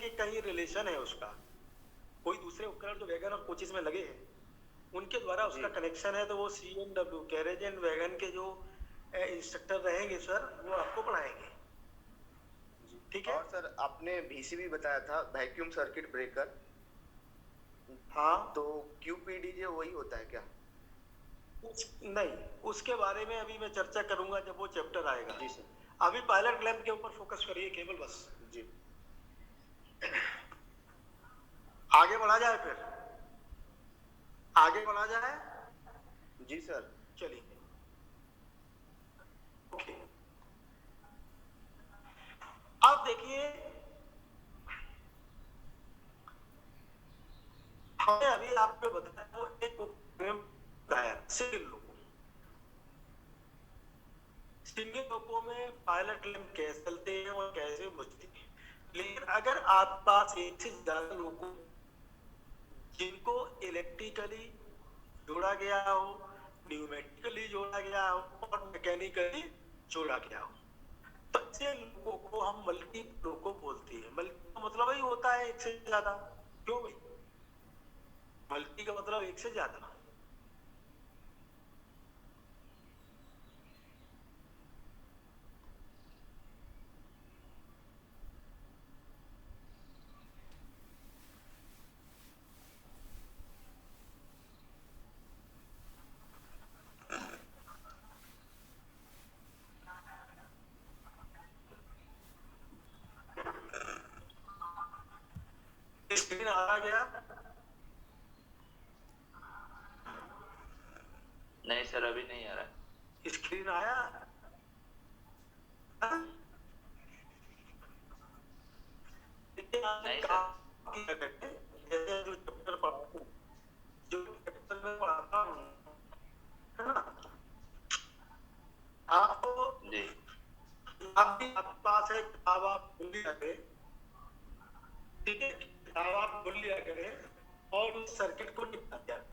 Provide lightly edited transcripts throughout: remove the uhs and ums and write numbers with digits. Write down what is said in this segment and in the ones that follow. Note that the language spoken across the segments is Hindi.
कि कहीं रिलेशन है उसका, कोई दूसरे उपकरण जो वैगन और कोचिस में लगे हैं उनके द्वारा उसका कनेक्शन है, तो वो CNW कैरेज एंड वैगन के जो इंस्ट्रक्टर रहेंगे सर, वो आपको पढ़ाएंगे। ठीक है। और सर आपने VCB बताया था, वैक्यूम सर्किट ब्रेकर। हाँ, तो QPDJ वही होता है क्या? नहीं, उसके बारे में अभी मैं चर्चा करूंगा जब वो चैप्टर आएगा। जी सर। अभी पायलट लैंप के ऊपर फोकस करिए केवल, बस। जी। आगे बढ़ा जाए, फिर आगे बढ़ा जाए। जी सर। चलिए, ओके। अब देखिए, हमने अभी आपको बताया वो एक बताया सिंगल लोको में पायलट लैंप कैसे चलते हैं और कैसे बुझते हैं। लेकिन अगर आपके पास एक से ज्यादा लोको जिनको इलेक्ट्रिकली जोड़ा गया हो, न्यूमेटिकली जोड़ा गया हो और मैकेनिकली जोड़ा गया हो, तो ऐसे लोगों को हम मल्टी लोको बोलते हैं। मल्टी का मतलब ही होता है एक से ज्यादा। क्यों भाई? मल्टी का मतलब एक से ज्यादा। स्क्रीन आ गया? नहीं सर, अभी नहीं आ रहा। स्क्रीन आया? नहीं सर। जैसे जो चैप्टर पढ़ाता हूं, जो चैप्टर में पढ़ाता हूं, है ना, आपको जी। आपके पास है किताब, आप खोल लिया करें। ठीक है, किताब आप खोल लिया करें और उस सर्किट को निकाल दिया करें।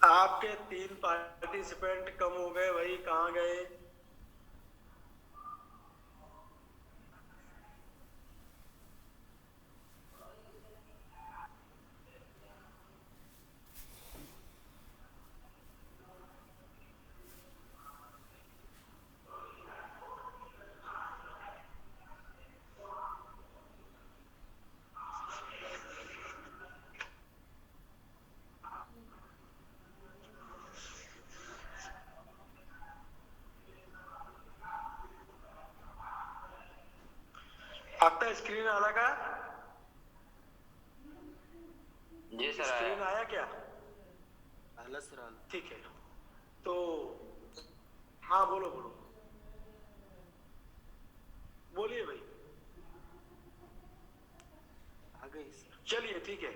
आपके 3 पार्टिसिपेंट कम हो गए भाई, कहाँ गए? आपका स्क्रीन आ लगा? जी सर, स्क्रीन आया क्या? सर। ठीक है, तो हाँ, बोलो बोलो, बोलिए भाई। आ गई सर। चलिए, ठीक है।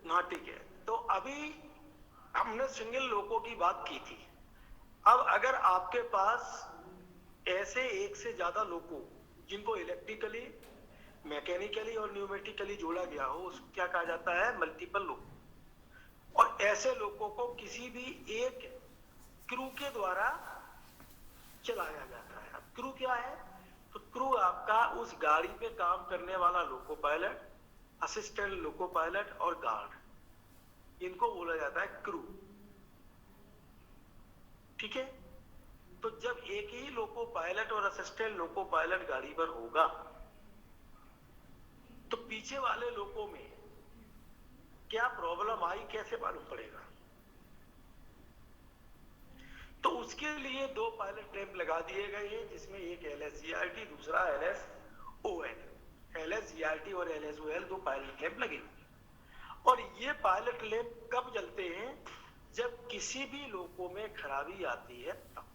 हाँ, ठीक है। तो अभी हमने सिंगल लोको की बात की थी। अब अगर आपके पास ऐसे एक से ज्यादा लोको जिनको इलेक्ट्रिकली, मैकेनिकली और न्यूमेटिकली जोड़ा गया हो, उसको क्या कहा जाता है? मल्टीपल लोको। और ऐसे लोको को किसी भी एक क्रू के द्वारा चलाया जाता है। अब क्रू क्या है? तो क्रू आपका उस गाड़ी पे काम करने वाला loco pilot, assistant loco pilot और गार्ड, इनको बोला जाता है क्रू। ठीक है। तो जब एक ही लोको पायलट और असिस्टेंट लोको पायलट गाड़ी पर होगा, तो पीछे वाले लोको में क्या प्रॉब्लम आई कैसे मालूम पड़ेगा? तो उसके लिए 2 पायलट लैंप लगा दिए गए हैं, जिसमें एक LSGRT, दूसरा LSOL। LSGRT और LSOL 2 पायलट लैंप लगे हुए। और ये पायलट लैंप कब जलते हैं? जब किसी भी लोको में खराबी आती है तब।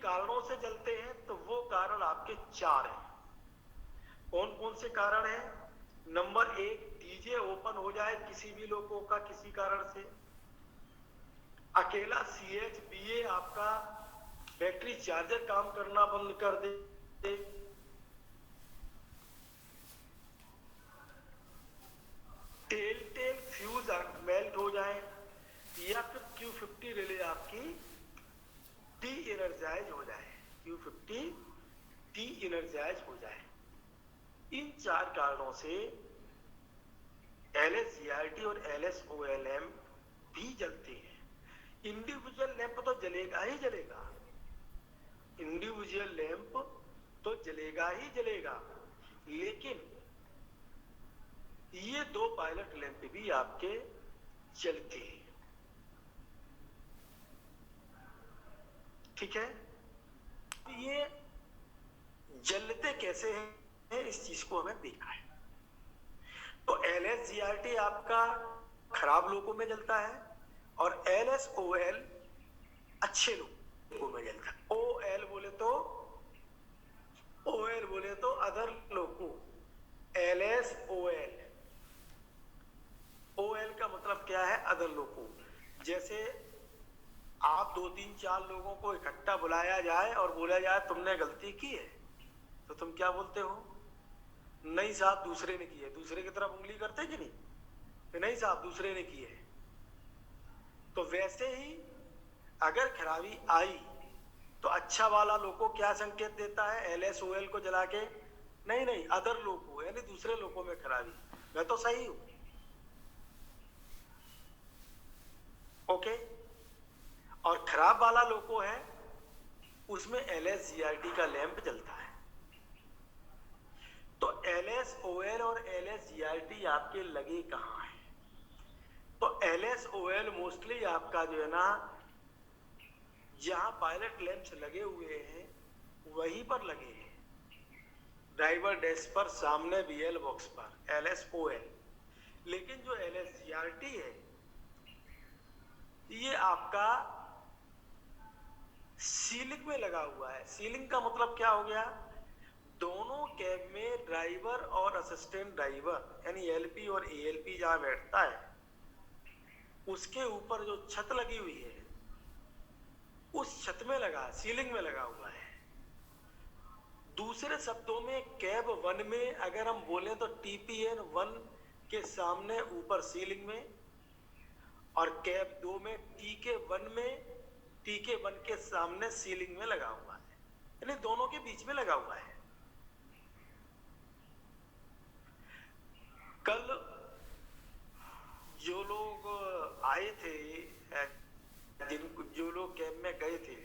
कारणों से जलते हैं तो वो कारण आपके 4 हैं। कौन कौन से कारण हैं? नंबर 1, डीजे ओपन हो जाए किसी भी लोगों का किसी कारण से। अकेला CHBA आपका बैटरी चार्जर काम करना बंद कर दे। टेल फ्यूज मेल्ट हो जाए, या फिर Q50 रिले आपकी डी एनर्जाइज हो जाए, Q50 डी एनर्जाइज हो जाए। इन 4 कारणों से LSGRT और LSOLM भी जलते हैं। इंडिविजुअल लैंप तो जलेगा ही जलेगा, इंडिविजुअल लैंप तो जलेगा ही जलेगा, लेकिन ये 2 पायलट लैंप भी आपके जलते हैं। ठीक है, ये जलते कैसे हैं इस चीज को हमें देखना है। तो LSGRT आपका खराब लोगों में जलता है और LSOL अच्छे लोगों में जलता है। OL बोले तो अदर लोगों, LSOL, OL का मतलब क्या है? अदर लोगों। जैसे आप 2, 3, 4 लोगों को इकट्ठा बुलाया जाए और बोला जाए तुमने गलती की है, तो तुम क्या बोलते हो? नहीं साहब दूसरे ने की है। दूसरे की तरफ उंगली करते कि नहीं? नहीं साहब दूसरे ने की है। तो वैसे ही अगर खराबी आई तो अच्छा वाला लोग को क्या संकेत देता है? LSOL को जला के, नहीं अदर लोग को, यानी दूसरे लोगों में खराबी, मैं तो सही हूं। ओके, और खराब वाला लोगो है उसमें LSGRT का लैंप जलता है। तो LSOL और LSGRT आपके लगे कहां है? तो LSOL मोस्टली आपका जो है ना, जहां पायलट लैंप्स लगे हुए हैं वहीं पर लगे हैं, ड्राइवर डेस्क पर सामने VL बॉक्स पर LSOL। लेकिन जो LSGRT है ये आपका सीलिंग में लगा हुआ है। सीलिंग का मतलब क्या हो गया? दोनों कैब में ड्राइवर और असिस्टेंट ड्राइवर यानी LP और ALP जहां बैठता है उसके ऊपर जो छत लगी हुई है उस छत में लगा, सीलिंग में लगा हुआ है। दूसरे शब्दों में कैब 1 में अगर हम बोले तो TPN 1 के सामने ऊपर सीलिंग में, और कैब 2 में TK1 के सामने सीलिंग में लगा हुआ है, यानी दोनों के बीच में लगा हुआ है। कल जो लोग आए थे, जो लोग कैब में गए थे,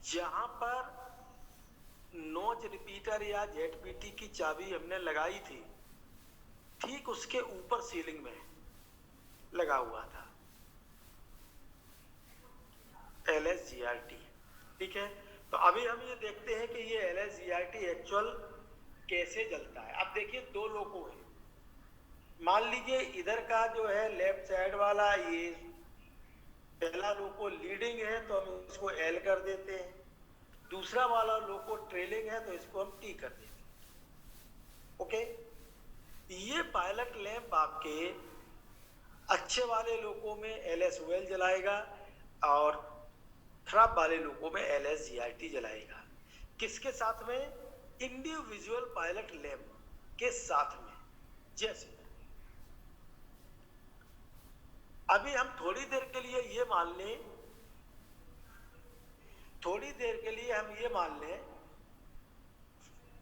जहां पर नॉच रिपीटर या ZPT की चाबी हमने लगाई थी, ठीक उसके ऊपर सीलिंग में लगा हुआ था LSGRT। ठीक है, तो अभी हम ये देखते हैं कि ये LSGRT एक्चुअल कैसे जलता है। अब देखिए 2 लोगों हैं, मान लीजिए इधर का जो है लेफ्ट साइड वाला, ये पहला लोको लीडिंग है तो हम इसको L कर देते हैं, दूसरा वाला लोको ट्रेलिंग है तो इसको हम T कर देते हैं। ओके, ये पायलट लैंप आपके अच्छे वाले लोगों में LSOL जलाएगा और खराब वाले लोगों में LSGRT जलाएगा। किसके साथ में? इंडिविजुअल पायलट लैंप के साथ में। जैसे अभी हम थोड़ी देर के लिए ये मान लें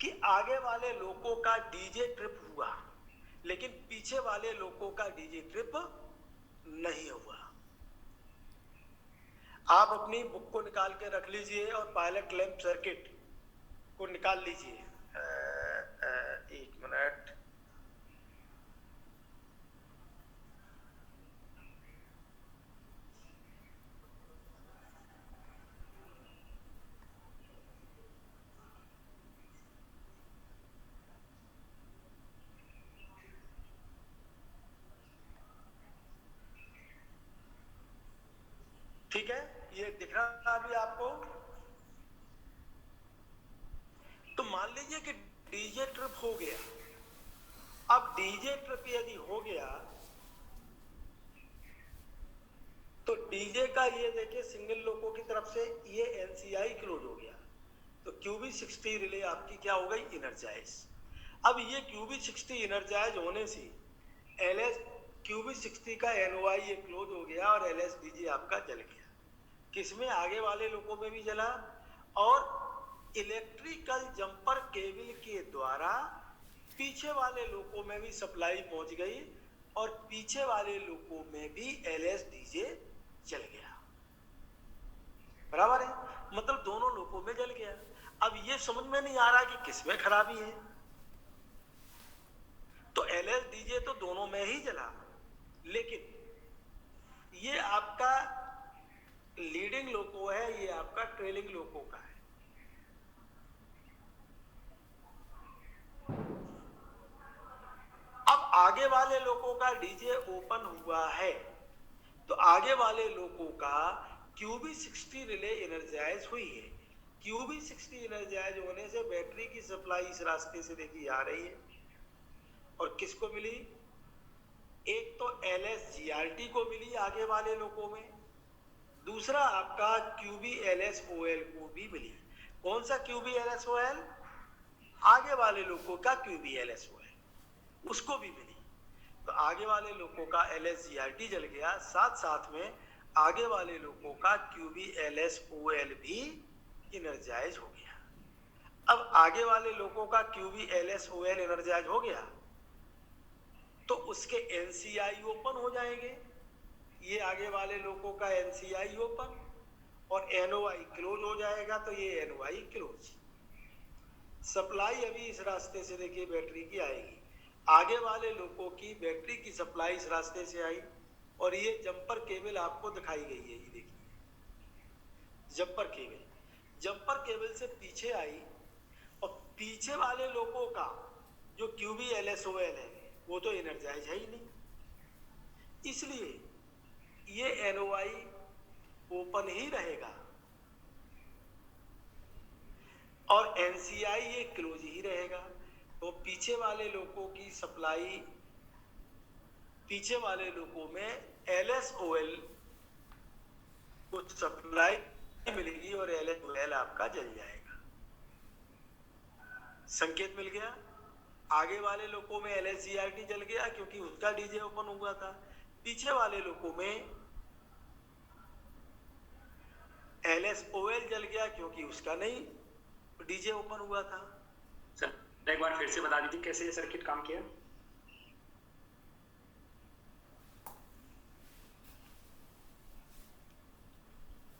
कि आगे वाले लोगों का डीजे ट्रिप हुआ, लेकिन पीछे वाले लोगों का डीजे ट्रिप नहीं हुआ। आप अपनी बुक को निकाल के रख लीजिए और पायलट लैंप सर्किट को निकाल लीजिए। 1 मिनट, ठीक है, ये दिख रहा है अभी आपको? लीजिए कि डीजे ट्रिप हो गया। अब डीजे ट्रिप यदि हो गया तो डीजे का ये देखिए सिंगल लोको की तरफ से ये एनसीआई क्लोज हो गया, तो QB60 रिले आपकी क्या हो गई, इनर्जाइज। अब ये QB60 इनर्जाइज होने से LS QB60 का NOI ये क्लोज हो गया और LSDJ आपका जल गया। किसमें, आगे वाले लोको में भी जला और इलेक्ट्रिकल जंपर केबल के द्वारा पीछे वाले लोको में भी सप्लाई पहुंच गई और पीछे वाले लोको में भी LSDJ जल गया। बराबर है, मतलब दोनों लोको में जल गया। अब ये समझ में नहीं आ रहा कि किसमें खराबी है, तो LSDJ तो दोनों में ही जला, लेकिन ये आपका लीडिंग लोको है, ये आपका ट्रेलिंग लोको का है। अब आगे वाले लोको का डीजे ओपन हुआ है, तो आगे वाले लोको का QB60 रिले एनर्जाइज हुई है। QB60 एनर्जाइज होने से बैटरी की सप्लाई इस रास्ते से देखिए आ रही है और किसको मिली, एक तो LSGRT को मिली आगे वाले लोको में, दूसरा आपका QBLSOL को भी मिली। कौन सा QBLSOL, आगे वाले लोको का QBLSOL, उसको भी मिली। तो आगे वाले लोको का LSGRT जल गया, साथ साथ में आगे वाले लोको का QBLSOL भी इनर्जाइज हो गया। अब आगे वाले लोको का QBLSOL एनर्जाइज हो गया तो उसके NCI ओपन हो जाएंगे, ये आगे वाले लोको का NCI ओपन और NOI क्लोज हो जाएगा, तो ये NOI क्लोज। सप्लाई अभी इस रास्ते से देखिए बैटरी की आएगी, आगे वाले लोको की बैटरी की सप्लाई इस रास्ते से आई और ये जंपर केबल आपको दिखाई गई है, ये देखिए जंपर केबल से पीछे आई और पीछे वाले लोको का जो QBLSOL है वो तो एनर्जाइज है ही नहीं, इसलिए ये NOI ओपन ही रहेगा और NCI ये क्लोज ही रहेगा। तो पीछे वाले लोको की सप्लाई, पीछे वाले लोको में LSOL को सप्लाई मिलेगी और LSOL आपका जल जाएगा। संकेत मिल गया। आगे वाले लोको में LSGRT जल गया क्योंकि उसका डीजे ओपन हुआ था, पीछे वाले लोको में LSOL जल गया क्योंकि उसका नहीं डीजे ओपन हुआ था। सर एक बार फिर से बता दीजिए कैसे ये सर्किट काम किया।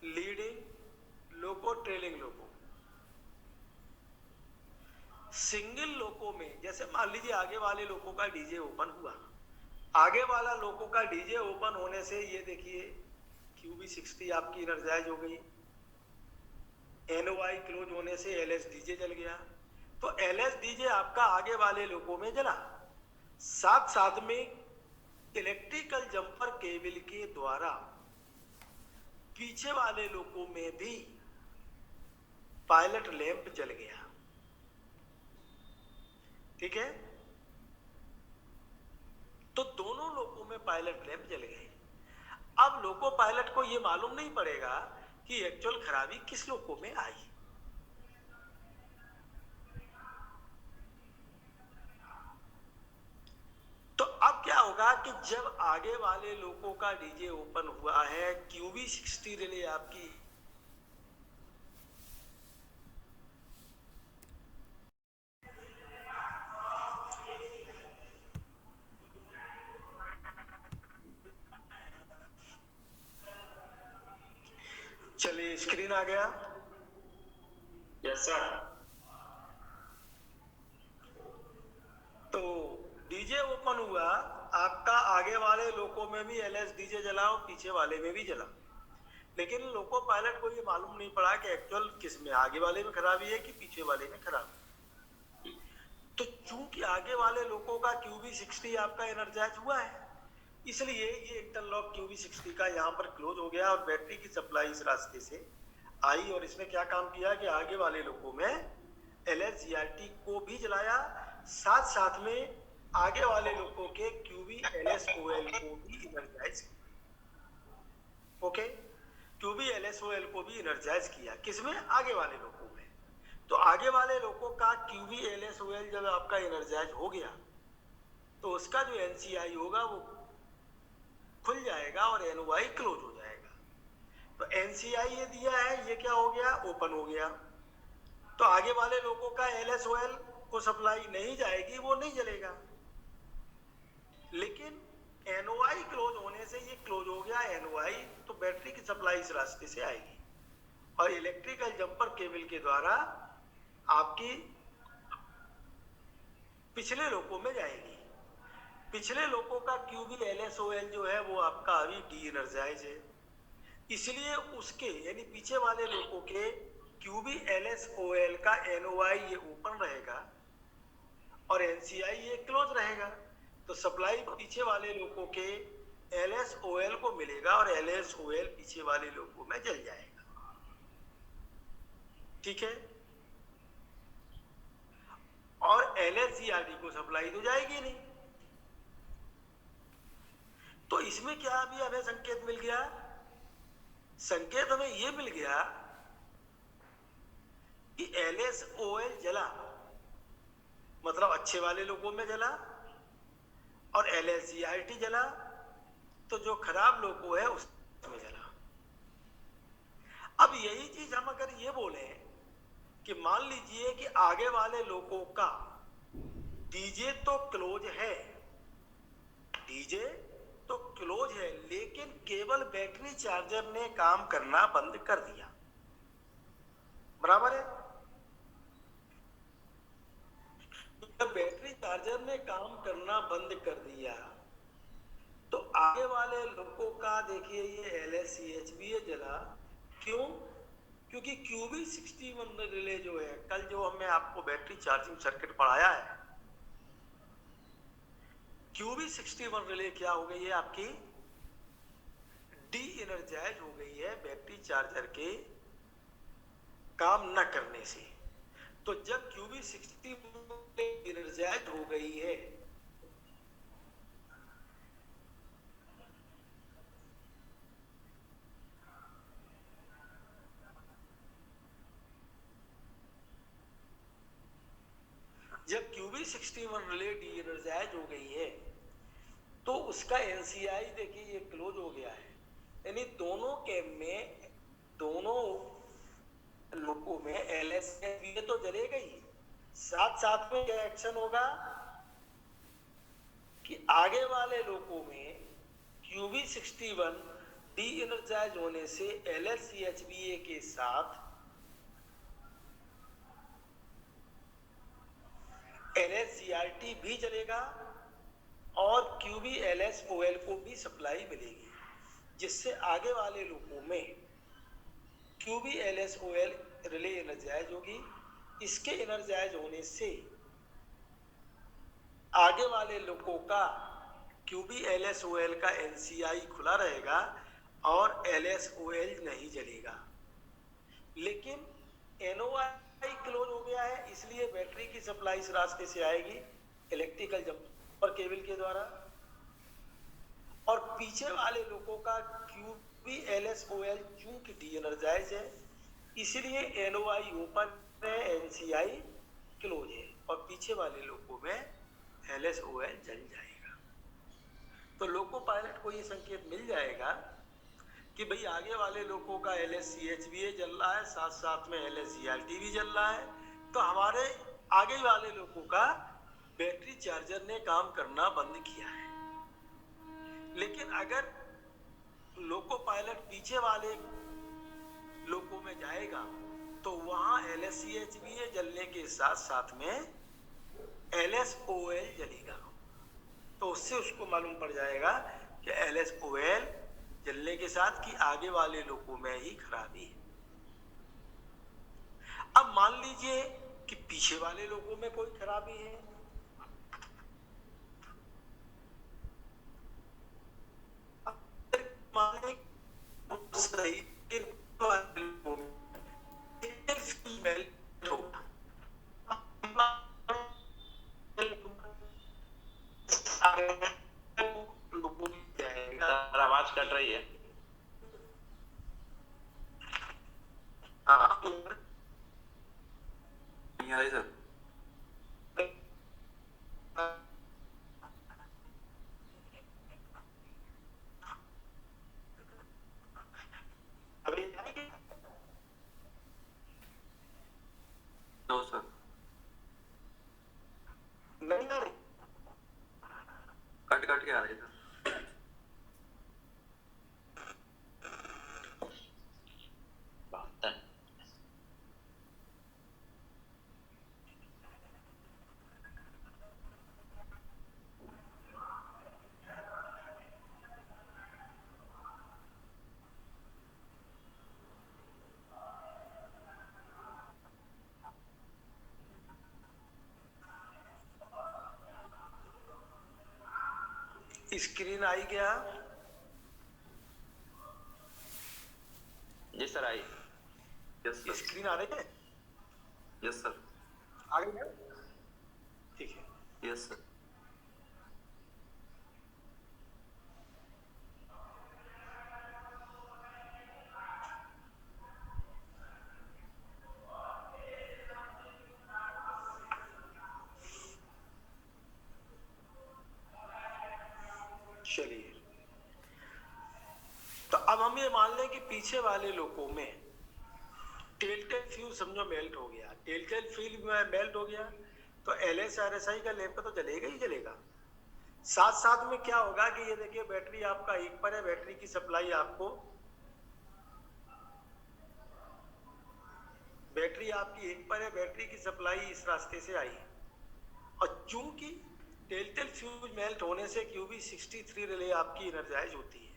लीडिंग लोको, ट्रेलिंग लोको, सिंगल लोको में जैसे मान लीजिए आगे वाले लोको का डीजे ओपन हुआ, आगे वाला लोको का डीजे ओपन होने से ये देखिए QB60 आपकी एनर्जाइज हो गई, NOI क्लोज होने से LSDJ जल गया, तो LSDJ आपका आगे वाले लोको में जला, साथ साथ में इलेक्ट्रिकल जंपर केबल के द्वारा पीछे वाले लोको में भी पायलट लैंप जल गया। ठीक है, तो दोनों लोको में पायलट लैंप जल गए। अब लोको पायलट को यह मालूम नहीं पड़ेगा कि एक्चुअल खराबी किस लोको में आई। तो अब क्या होगा कि जब आगे वाले लोको का डीजे ओपन हुआ है, QB60 रिले आपकी चलिए स्क्रीन आ गया। Yes sir. तो डीजे ओपन हुआ, आपका आगे वाले लोको में भी LSDJ जला और पीछे वाले में भी जला, लेकिन लोको पायलट को ये मालूम नहीं पड़ा कि एक्चुअल किस में, आगे वाले में खराबी है कि पीछे वाले में खराबी। तो चूंकि आगे वाले लोको का QB60 आपका एनर्जाइज हुआ है, इसलिए ये इंटरलॉक QB60 का यहाँ पर क्लोज हो गया और बैटरी की सप्लाई इस रास्ते से आई और इसने क्या काम किया कि आगे वाले लोको में LSGRT को भी जलाया, साथ साथ में आगे वाले लोगों के QBLSOL को भी इनर्जाइज किया। ओके, QBLSOL को भी इनर्जाइज किया। किसमें? आगे वाले लोगों में। तो आगे वाले लोगों का QBLSOL जब आपका इनर्जाइज हो गया तो उसका जो NCI होगा वो खुल जाएगा और NOI क्लोज हो जाएगा। तो NCI ये दिया है, ये क्या हो गया? ओपन हो गया। तो आगे वाले लोगों का LSOL को सप्लाई नहीं जाएगी, वो नहीं जलेगा। लेकिन NOI क्लोज होने से ये क्लोज हो गया NOI, तो बैटरी की सप्लाई इस रास्ते से आएगी और इलेक्ट्रिकल जंपर केबल के द्वारा आपकी पिछले लोकों में जाएगी। पिछले लोकों का QBLSOL जो है वो आपका अभी डी एनर्जाइज है, इसलिए उसके यानी पीछे वाले लोकों के QBLSOL का NOI ये ओपन रहेगा और NCI ये क्लोज रहेगा। तो सप्लाई पीछे वाले लोगों के LSOL को मिलेगा और LSOL पीछे वाले लोगों में जल जाएगा। ठीक है, और LSGRT को सप्लाई तो जाएगी नहीं। तो इसमें क्या अभी हमें संकेत मिल गया? संकेत हमें यह मिल गया कि LSOL जला, मतलब अच्छे वाले लोगों में जला, और LSGRT जला तो जो खराब लोगों है उसमें जला। अब यही चीज हम अगर ये बोले कि मान लीजिए कि आगे वाले लोगों का डीजे तो क्लोज है, डीजे तो क्लोज है, लेकिन केवल बैटरी चार्जर ने काम करना बंद कर दिया। बराबर है? जब बैटरी चार्जर ने काम करना बंद कर दिया तो आगे वाले लोगों का देखिए ये LSCHBA जला। क्यों? क्योंकि QB61 रिले जो है, कल जो हमने आपको बैटरी चार्जिंग सर्किट पढ़ाया है, QB61 रिले क्या हो गई है? आपकी डी एनर्जाइज हो गई है बैटरी चार्जर के काम न करने से। तो जब QB61 एनर्जाइज हो गई है जब QB61 रिले डी एनर्जाइज हो गई है तो उसका NCI देखिए ये क्लोज हो गया है, यानी दोनों कैम में, दोनों लोगों में LSCHBA तो जलेगा ही, साथ साथ में क्या एक्शन होगा कि आगे वाले लोगों में QB61 डी एनर्जाइज होने से LSCHBA के साथ LSGRT भी जलेगा और QBLSOL को भी सप्लाई मिलेगी, जिससे आगे वाले लोगों में QBLSOL रिले एनर्जाइज होगी। इसके एनर्जाइज होने से आगे वाले लोगों का QBLSOL का NCI खुला रहेगा और LSOL नहीं जलेगा। लेकिन NOI क्लोज हो गया है, इसलिए बैटरी की सप्लाई इस रास्ते से आएगी इलेक्ट्रिकल जंपर केबल के द्वारा, और पीछे वाले लोगों का QBLSOL चूंकि डी एनर्जाइज है इसलिए NOI ओपन है, NCI क्लोज है, और पीछे वाले लोगों में LSOL जल जाएगा। तो लोको पायलट को ये संकेत मिल जाएगा कि भाई आगे वाले लोगों का LSCHBA जल रहा है, साथ साथ में LSGRT भी जल रहा है, तो हमारे आगे वाले लोगों का बैटरी चार्जर ने काम करना बंद किया है। लेकिन अगर लोको पायलट पीछे वाले लोगों में जाएगा तो वहां LSCHBA जलने के साथ साथ में LSOL जलेगा, तो उससे उसको मालूम पड़ जाएगा कि LSOL जलने के साथ कि आगे वाले लोगों में ही खराबी है। अब मान लीजिए कि पीछे वाले लोगों में कोई खराबी है, नहीं आ रही सर। अभी नो सर, नहीं आ रही। कट कट के आ रही सर। बहत्तर। स्क्रीन आई क्या? जी सर आई। Yes sir. स्क्रीन आ रही है? Yes sir. आ गई है? ठीक है। Yes sir. चलिए, तो अब हम ये मान लें कि पीछे वाले लोगों में टेलटेल फ्यूज समझो मेल्ट हो गया। टेलटेल फ्यूज में मेल्ट हो गया तो LS-RSI का लैंप तो जलेगा ही जलेगा। साथ साथ में क्या होगा कि ये देखिए बैटरी आपका एक पर है, बैटरी की सप्लाई आपको, बैटरी आपकी एक पर है, बैटरी की सप्लाई इस रास्ते से आई और चूंकि टेलटेल फ्यूज मेल्ट होने से QB63 रिले आपकी एनर्जाइज होती है।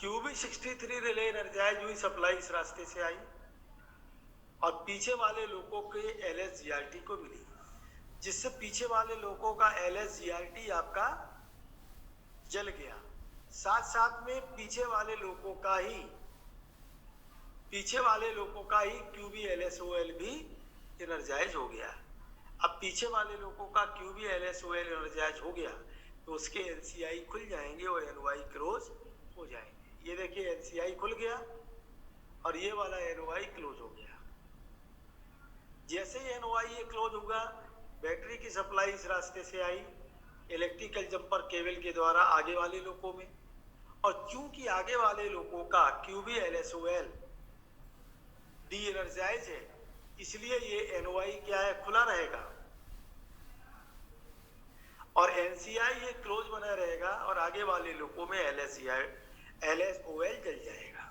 QB63 रिले एनर्जाइज हुई, सप्लाई इस रास्ते से आई और पीछे वाले लोगों के LS-GRT को मिली, जिससे पीछे वाले लोगों का LS-GRT आपका जल गया। साथ साथ में पीछे वाले लोगों का ही QB-LSOL भी एनर्जाइज हो गया। अब पीछे वाले लोगों का QB-LSOL एनर्जाइज हो गया तो उसके NCI खुल जाएंगे और NOI क्लोज हो जाएंगे। ये देखिए NCI खुल गया और ये वाला NOI क्लोज हो गया। जैसे ही NOI ये क्लोज होगा, बैटरी की सप्लाई इस रास्ते से आई इलेक्ट्रिकल जंपर केबल के द्वारा आगे वाले लोगों में, और चूंकि आगे वाले लोगों का QB-LSOL डी एनर्जाइज है, इसलिए ये NOI क्या है, खुला रहेगा और NCI ये क्लोज बना रहेगा और आगे वाले लोगों में LSOL जल जाएगा।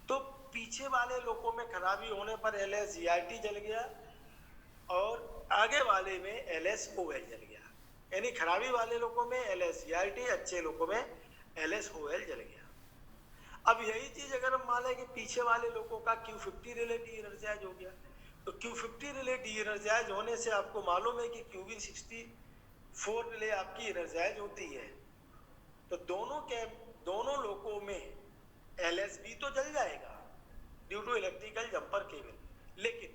तो पीछे वाले लोगों में खराबी होने पर LS-GRT जल गया और आगे वाले में LSOL जल गया। यानी खराबी वाले लोगों में LS-GRT, अच्छे लोगों में LSOL जल गया। अब यही चीज अगर हम मान लें कि पीछे वाले लोगों का Q50 रिले डी एनर्जाइज हो गया, तो Q50 रिले डी एनर्जाइज होने से आपको मालूम है कि QB64 रिले आपकी एनर्जाइज होती है, तो दोनों लोगों में LSB तो जल जाएगा due to electrical jumper cable, लेकिन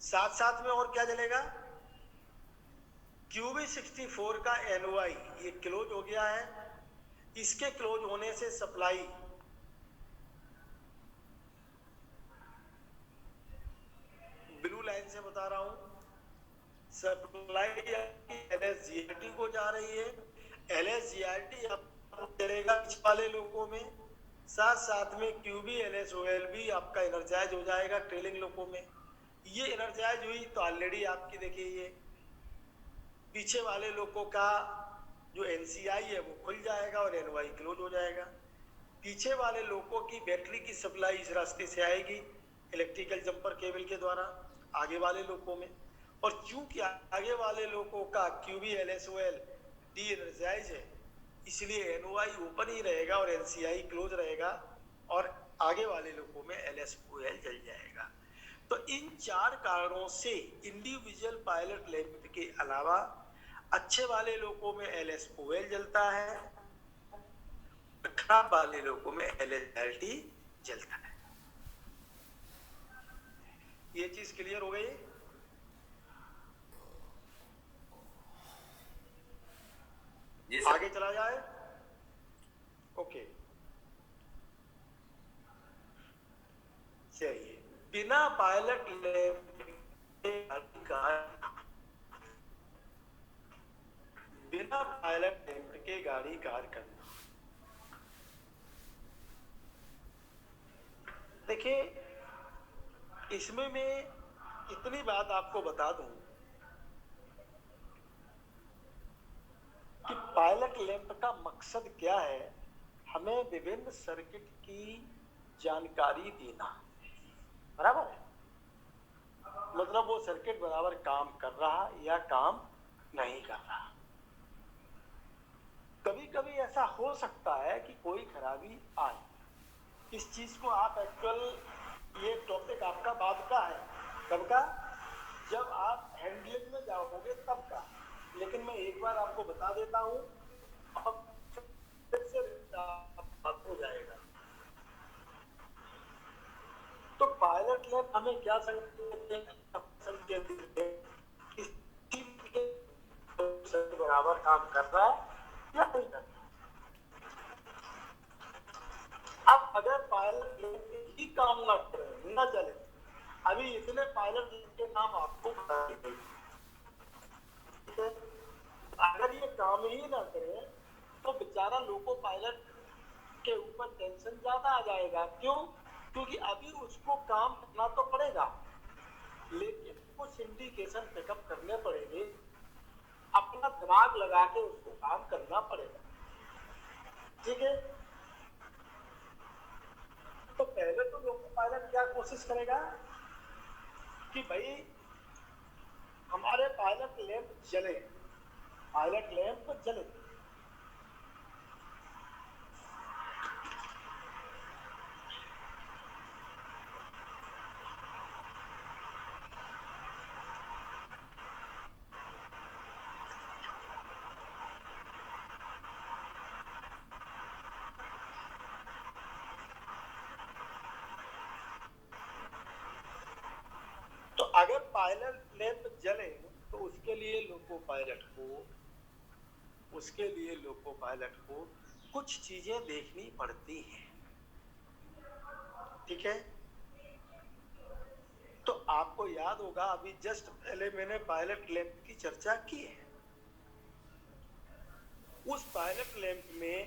साथ साथ में और क्या जलेगा, QB64 का NOI ये क्लोज हो गया है। इसके क्लोज होने से सप्लाई ब्लू लाइन से बता रहा हूं, सप्लाई LS-GRT को जा रही है। LS-GRT आपको चलेगा पीछे वाले लोगों में, साथ साथ में QB-LSOL भी आपका एनर्जाइज हो जाएगा ट्रेलिंग लोगों में। ये एनर्जाइज हुई तो ऑलरेडी आपकी देखिए ये पीछे वाले लोगों का जो NCI है वो खुल जाएगा और NOI क्लोज हो जाएगा। पीछे वाले लोगों की बैटरी की सप्लाई इस रास्ते से आएगी इलेक्ट्रिकल जंपर केबल के द्वारा आगे वाले लोगों में, और चूंकि आगे वाले लोगों का QB-LSOL डी एनर्जाइज है, इसलिए NOI ओपन ही रहेगा और NCI क्लोज रहेगा और आगे वाले लोगों में LSOL जल जाएगा। तो इन चार कारणों से इंडिविजुअल पायलट लैंप के अलावा अच्छे वाले लोगों में LSOL जलता है, खराब वाले लोगों में LS-GRT जलता है। ये चीज क्लियर हो गई? आगे चला जाए। ओके, चलिए बिना पायलट लैंप के गाड़ी कार करना। देखिए, इसमें मैं इतनी बात आपको बता दूं कि पायलट लैंप का मकसद क्या है, हमें विभिन्न सर्किट की जानकारी देना, बराबर है। मतलब वो सर्किट बराबर काम कर रहा या काम नहीं कर रहा। कभी कभी ऐसा हो सकता है कि कोई खराबी आए। इस चीज को आप एक्चुअल, ये टॉपिक आपका बाद का है, कब का, जब आप हैंडलिंग में जाओगे तब का। लेकिन मैं एक बार आपको बता देता हूं, अब फिर से बात हो जाएगा। तो पायलट लैंप हमें क्या संकेत देते हैं कि बराबर काम कर रहा है या नहीं कर रहा। अब अगर पायलट लैंप ही काम ना करे, ना चले, अभी इतने पायलट लैंप के नाम आपको बता देते, अगर ये काम ही ना करे तो बेचारा लोको पायलट के ऊपर टेंशन ज्यादा आ जाएगा। क्यों? क्योंकि अभी उसको काम करना तो पड़ेगा, लेकिन कुछ इंडिकेशन पिकअप करने पड़ेंगे, अपना दिमाग लगा के उसको काम करना पड़ेगा। ठीक है, तो पहले तो लोको पायलट क्या कोशिश करेगा कि भाई हमारे पायलट लैंप जले, पायलट लैंप जले। तो अगर पायलट लैंप जले तो उसके लिए लोको पायलट को कुछ चीजें देखनी पड़ती हैं। ठीक है, तो आपको याद होगा अभी जस्ट पहले मैंने पायलट लैंप की चर्चा की है। उस पायलट लैंप में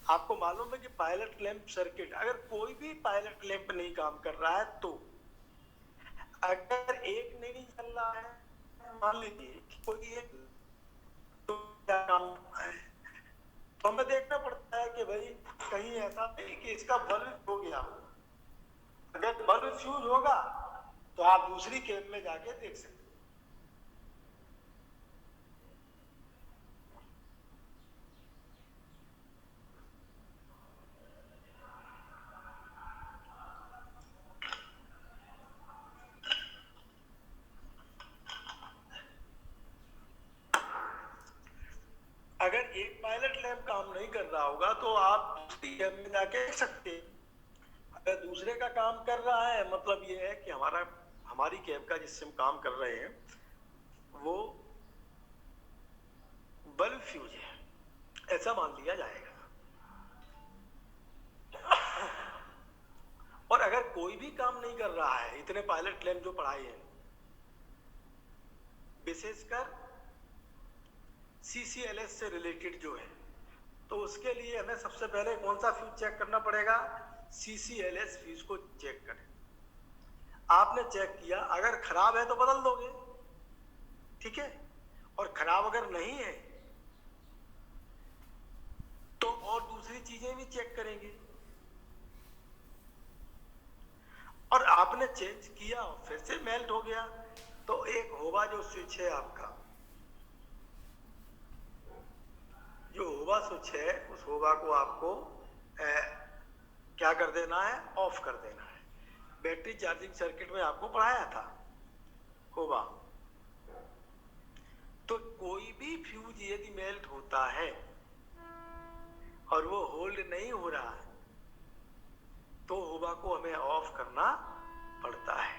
आपको मालूम है कि पायलट लैंप सर्किट, अगर कोई भी पायलट लैंप नहीं काम कर रहा है, तो अगर एक नहीं चल रहा है, मान लीजिए कोई एक, तो क्या काम है, तो हमें देखना पड़ता है कि भाई कहीं ऐसा नहीं कि इसका बल्ब हो गया हो। अगर बल्ब फ्यूज होगा तो आप दूसरी केब में जाके देख सकते। अगर एक पायलट लैंप काम नहीं कर रहा होगा तो आप दूसरी कैब में जाके देख सकते हैं। अगर दूसरे का काम कर रहा है, मतलब ये है कि हमारी कैब का जिससे हम काम कर रहे हैं वो बल्ब फ्यूज है, ऐसा मान लिया जाएगा। और अगर कोई भी काम नहीं कर रहा है, इतने पायलट लैंप जो पढ़ाए हैं, विशेषकर CCLS से रिलेटेड जो है, तो उसके लिए हमें सबसे पहले कौन सा फ्यूज चेक करना पड़ेगा? CCLS फ्यूज को चेक करें। आपने चेक किया, अगर खराब है तो बदल दोगे, ठीक है, और खराब अगर नहीं है तो और दूसरी चीजें भी चेक करेंगे। और आपने चेंज किया फिर से मेल्ट हो गया, तो एक होगा जो स्विच है आपका, जो होगा स्विच है, उस होगा को आपको क्या कर देना है? ऑफ कर देना है। बैटरी चार्जिंग सर्किट में आपको पढ़ाया था होगा। तो कोई भी फ्यूज यदि मेल्ट होता है और वो होल्ड नहीं हो रहा है तो होगा को हमें ऑफ करना पड़ता है।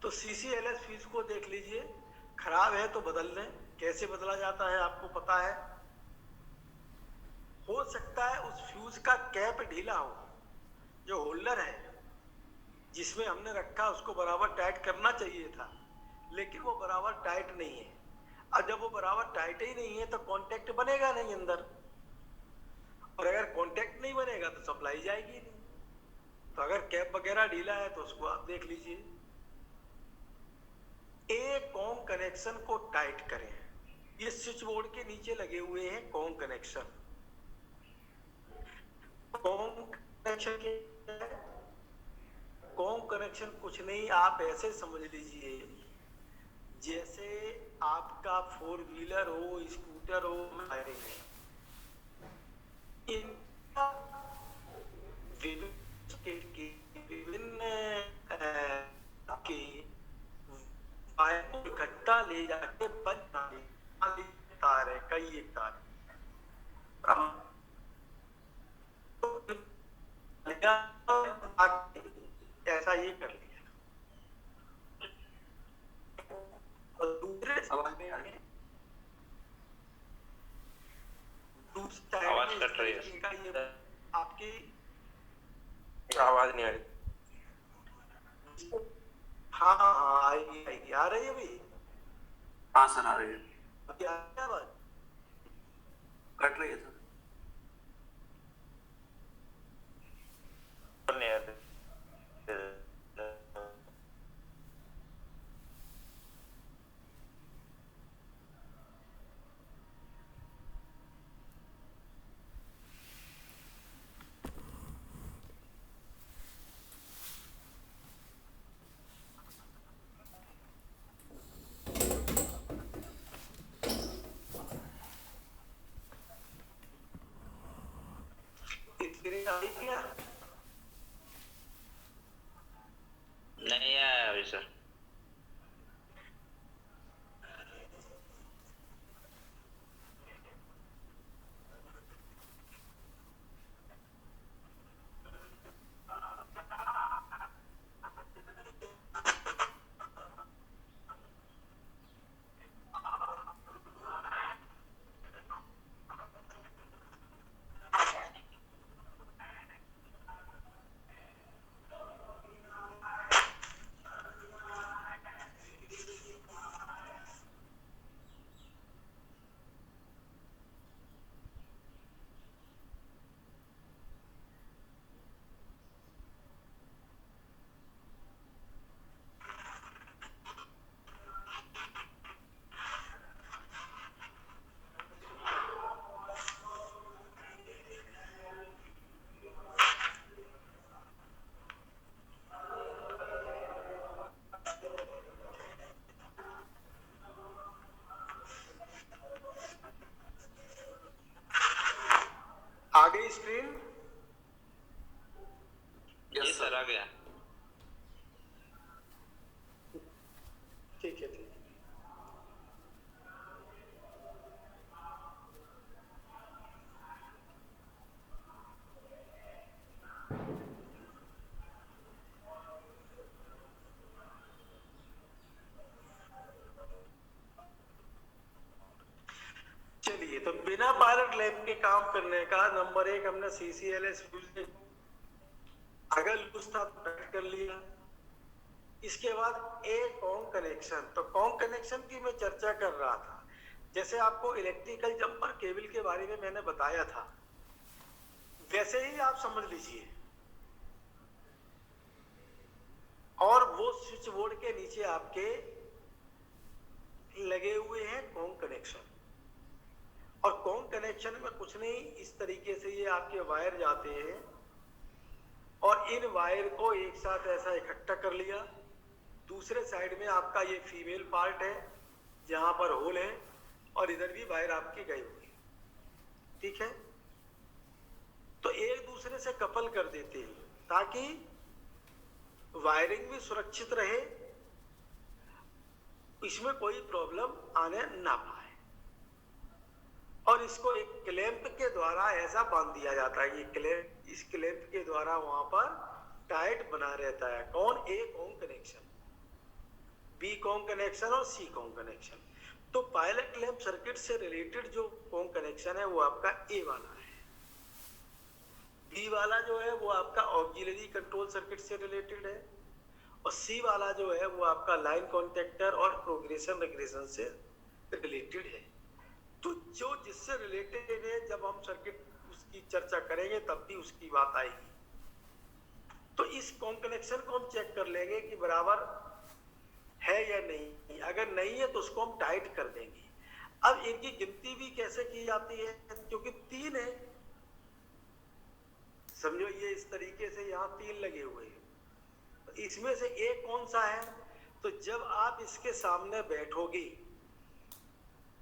तो CCLS फ्यूज को देख लीजिए, खराब है तो बदल लें। कैसे बदला जाता है आपको पता है। हो सकता है उस फ्यूज का कैप ढीला हो, जो होल्डर है जिसमें हमने रखा उसको बराबर टाइट करना चाहिए था, लेकिन वो बराबर टाइट नहीं है। और जब वो बराबर टाइट ही नहीं है तो कांटेक्ट बनेगा नहीं अंदर, और अगर कांटेक्ट नहीं बनेगा तो सप्लाई जाएगी नहीं। तो अगर कैप वगैरह ढीला है तो उसको आप देख लीजिए। एक कॉम कनेक्शन को टाइट करें। ये स्विच बोर्ड के नीचे लगे हुए हैं कॉम कनेक्शन। कॉम कनेक्शन के कॉम कनेक्शन कुछ नहीं, आप ऐसे समझ लीजिए जैसे आपका 4 व्हीलर हो, स्कूटर हो, वायरिंग है। इनका विभिन्न वायर को इकट्ठा ले जाके तार है, कई एक तार ऐसा ये कर लिया। और दूसरे आवाज कट रही है, आपकी आवाज नहीं आ रही। हाँ आएगी आएगी, आ रही है भाई? हाँ सर, आ रही है। अभी आ रही है आवाज? कट रही है सर। नहीं आ रही। आ रही क्या? नहीं आया अभी सर। आ गई स्क्रीन? जी सर आ गया। ठीक है ठीक है। चलिए, तो बिना पायलट लैंप के काम करने का नंबर 1 हमने CCLS अगर लूज था तो टाइट कर लिया। इसके बाद एक कॉम कनेक्शन, तो कॉम कनेक्शन की मैं चर्चा कर रहा था। जैसे आपको इलेक्ट्रिकल जंपर केबल के बारे में मैंने बताया था, वैसे ही आप समझ लीजिए। और वो स्विच बोर्ड के नीचे आपके लगे हुए हैं कॉम कनेक्शन। और कॉम कनेक्शन में कुछ नहीं, इस तरीके से ये आपके वायर जाते हैं और इन वायर को एक साथ ऐसा इकट्ठा कर लिया। दूसरे साइड में आपका ये फीमेल पार्ट है जहां पर होल है, और इधर भी वायर आपकी गई हुई, ठीक है। तो एक दूसरे से कपल कर देते हैं ताकि वायरिंग भी सुरक्षित रहे, इसमें कोई प्रॉब्लम आने ना पाए। और इसको एक क्लैंप के द्वारा ऐसा बांध दिया जाता है, ये क्लैंप, इस क्लैंप के द्वारा वहां पर टाइट बना रहता है। कौन? A com connection, B com connection और सी कॉम कनेक्शन। तो पायलट लैंप सर्किट से रिलेटेड जो कॉम कनेक्शन है वो आपका ए वाला है। बी वाला जो है वो आपका ऑक्सिलरी कंट्रोल सर्किट से रिलेटेड है, और सी वाला जो है वो आपका लाइन कॉन्टेक्टर और प्रोग्रेशन रेग्रेशन से रिलेटेड है। तो जो जिससे रिलेटेड है, जब हम सर्किट उसकी चर्चा करेंगे तब भी उसकी बात आएगी। तो इस कनेक्शन को हम चेक कर लेंगे कि बराबर है या नहीं। अगर नहीं है तो उसको हम टाइट कर देंगे। अब इनकी गिनती भी कैसे की जाती है, क्योंकि 3 है, समझो ये इस तरीके से यहाँ 3 लगे हुए हैं, तो इसमें से एक कौन सा है? तो जब आप इसके सामने बैठोगे,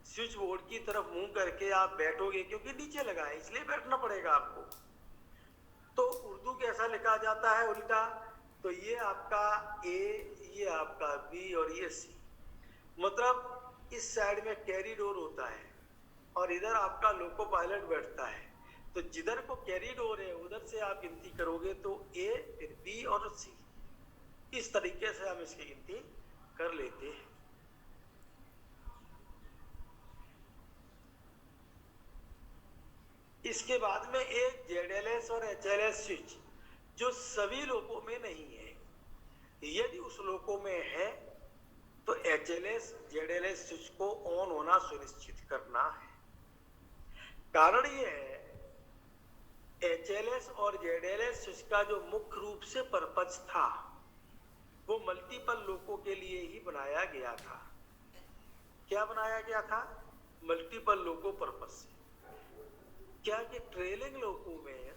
स्विच बोर्ड की तरफ मुंह करके आप बैठोगे, क्योंकि नीचे लगा है इसलिए बैठना पड़ेगा आपको, तो उर्दू कैसा लिखा जाता है उल्टा? तो ये आपका ए, ये आपका बी और ये सी। मतलब इस साइड में कैरी डोर होता है और इधर आपका लोको पायलट बैठता है। तो जिधर को कैरी डोर है उधर से आप गिनती करोगे तो ए, फिर बी और सी, इस तरीके से हम इसकी गिनती कर लेते हैं। इसके बाद में एक जेडएलएस और एचएलएस स्विच जो सभी लोगों में नहीं है। यदि उस लोगों में है तो एचएलएस जेडएलएस स्विच को ऑन होना सुनिश्चित करना है। कारण यह है, एचएलएस और जेडएलएस स्विच का जो मुख्य रूप से पर्पज था वो मल्टीपल लोगों के लिए ही बनाया गया था। क्या बनाया गया था? मल्टीपल लोगों पर्पज से। क्या कि ट्रेलिंग लोगों में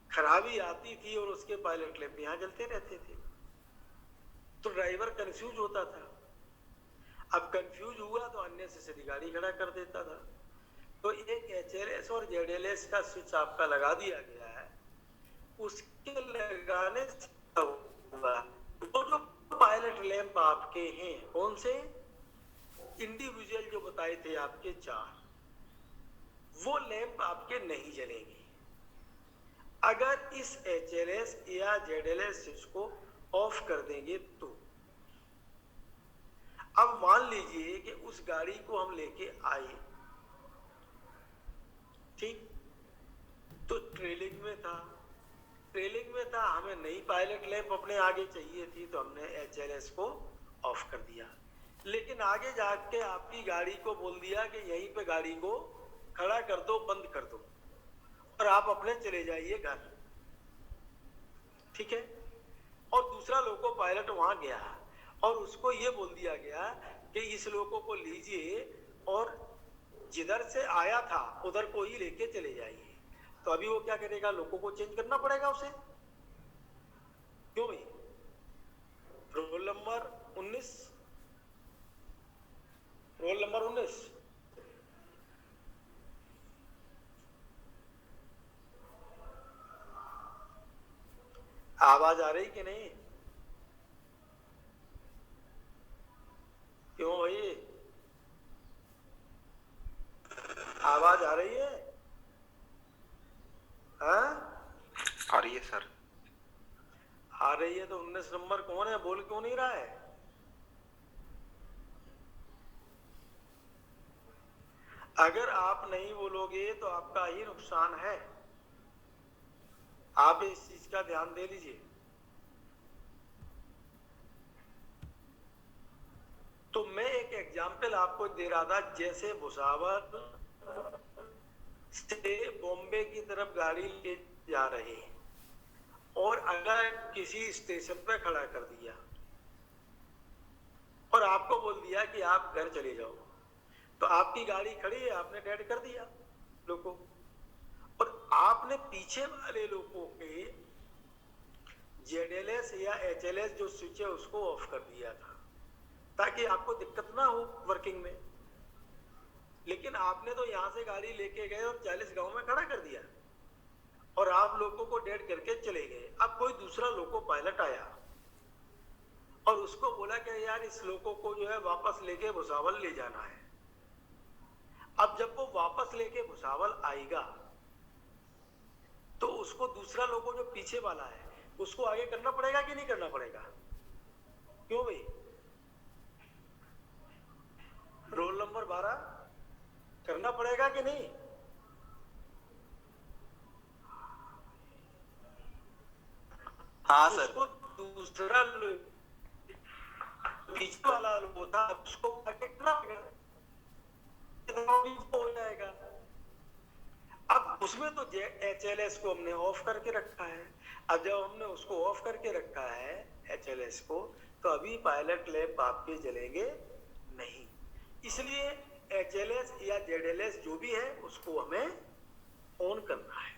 खराबी आती थी और उसके पायलट लैंप यहां जलते रहते थे, तो ड्राइवर कंफ्यूज होता था। अब कंफ्यूज हुआ तो अननेसेसरी गाड़ी खड़ा कर देता था। तो एक एचएलएस और जेडएलएस का स्विच आपका लगा दिया गया है। उसके लगाने से हुआ वो जो पायलट लैंप आपके हैं, कौन से? इंडिविजुअल जो बताए थे आपके 4, वो लैंप आपके नहीं जलेंगे अगर इस एचएलएस या जेडएलएस स्विच को ऑफ कर देंगे तो। अब मान लीजिए कि उस गाड़ी को हम लेके आए, ठीक, तो ट्रेलिंग में था, हमें नई पायलट लैंप अपने आगे चाहिए थी, तो हमने एचएलएस को ऑफ कर दिया। लेकिन आगे जाके आपकी गाड़ी को बोल दिया कि यहीं पे गाड़ी को खड़ा कर दो, बंद कर दो, और आप अपने चले जाइए घर, ठीक है। और दूसरा लोको पायलट वहां गया और उसको ये बोल दिया गया कि इस लोको को लीजिए और जिधर से आया था उधर को ही लेके चले जाइए। तो अभी वो क्या करेगा? लोको को चेंज करना पड़ेगा उसे। क्यों भाई? रोल नंबर 19, रोल नंबर 19, आवाज आ रही कि नहीं? क्यों भाई, आवाज आ रही है? हाँ? आ रही है सर। आ रही है तो 19 नंबर कौन है? बोल क्यों नहीं रहा है? अगर आप नहीं बोलोगे तो आपका ही नुकसान है। आप इस चीज का ध्यान दे लीजिए। तो मैं एक एग्जाम्पल आपको दे रहा था, जैसे भुसावल से बॉम्बे की तरफ गाड़ी ले जा रहे हैं और अगर किसी स्टेशन पे खड़ा कर दिया और आपको बोल दिया कि आप घर चले जाओ, तो आपकी गाड़ी खड़ी है, आपने डेड कर दिया लोगों, और आपने पीछे वाले लोगों के जेडएलएस या एचएलएस जो स्विच है उसको ऑफ कर दिया था ताकि आपको दिक्कत ना हो वर्किंग में। लेकिन आपने तो यहां से गाड़ी लेके गए और 40 गांव में खड़ा कर दिया और आप लोगों को डेड करके चले गए। अब कोई दूसरा लोको पायलट आया और उसको बोला कि यार इस लोको को जो है वापस लेके भुसावल ले जाना है। अब जब वो वापस लेके भुसावल आएगा तो उसको दूसरा लोको जो पीछे वाला है उसको आगे करना पड़ेगा कि नहीं करना पड़ेगा? क्यों भाई? रोल नंबर 12 करना पड़ेगा कि नहीं? हाँ सर। उसको दूसरा पीछे वाला होता उसको काटना हो जाएगा। अब उसमें तो HLS को हमने ऑफ करके रखा है। अब जब हमने उसको ऑफ करके रखा है HLS को, तो अभी पायलट लैंप आपके जलेंगे नहीं। इसलिए HLS या ZLS जो भी है उसको हमें ऑन करना है।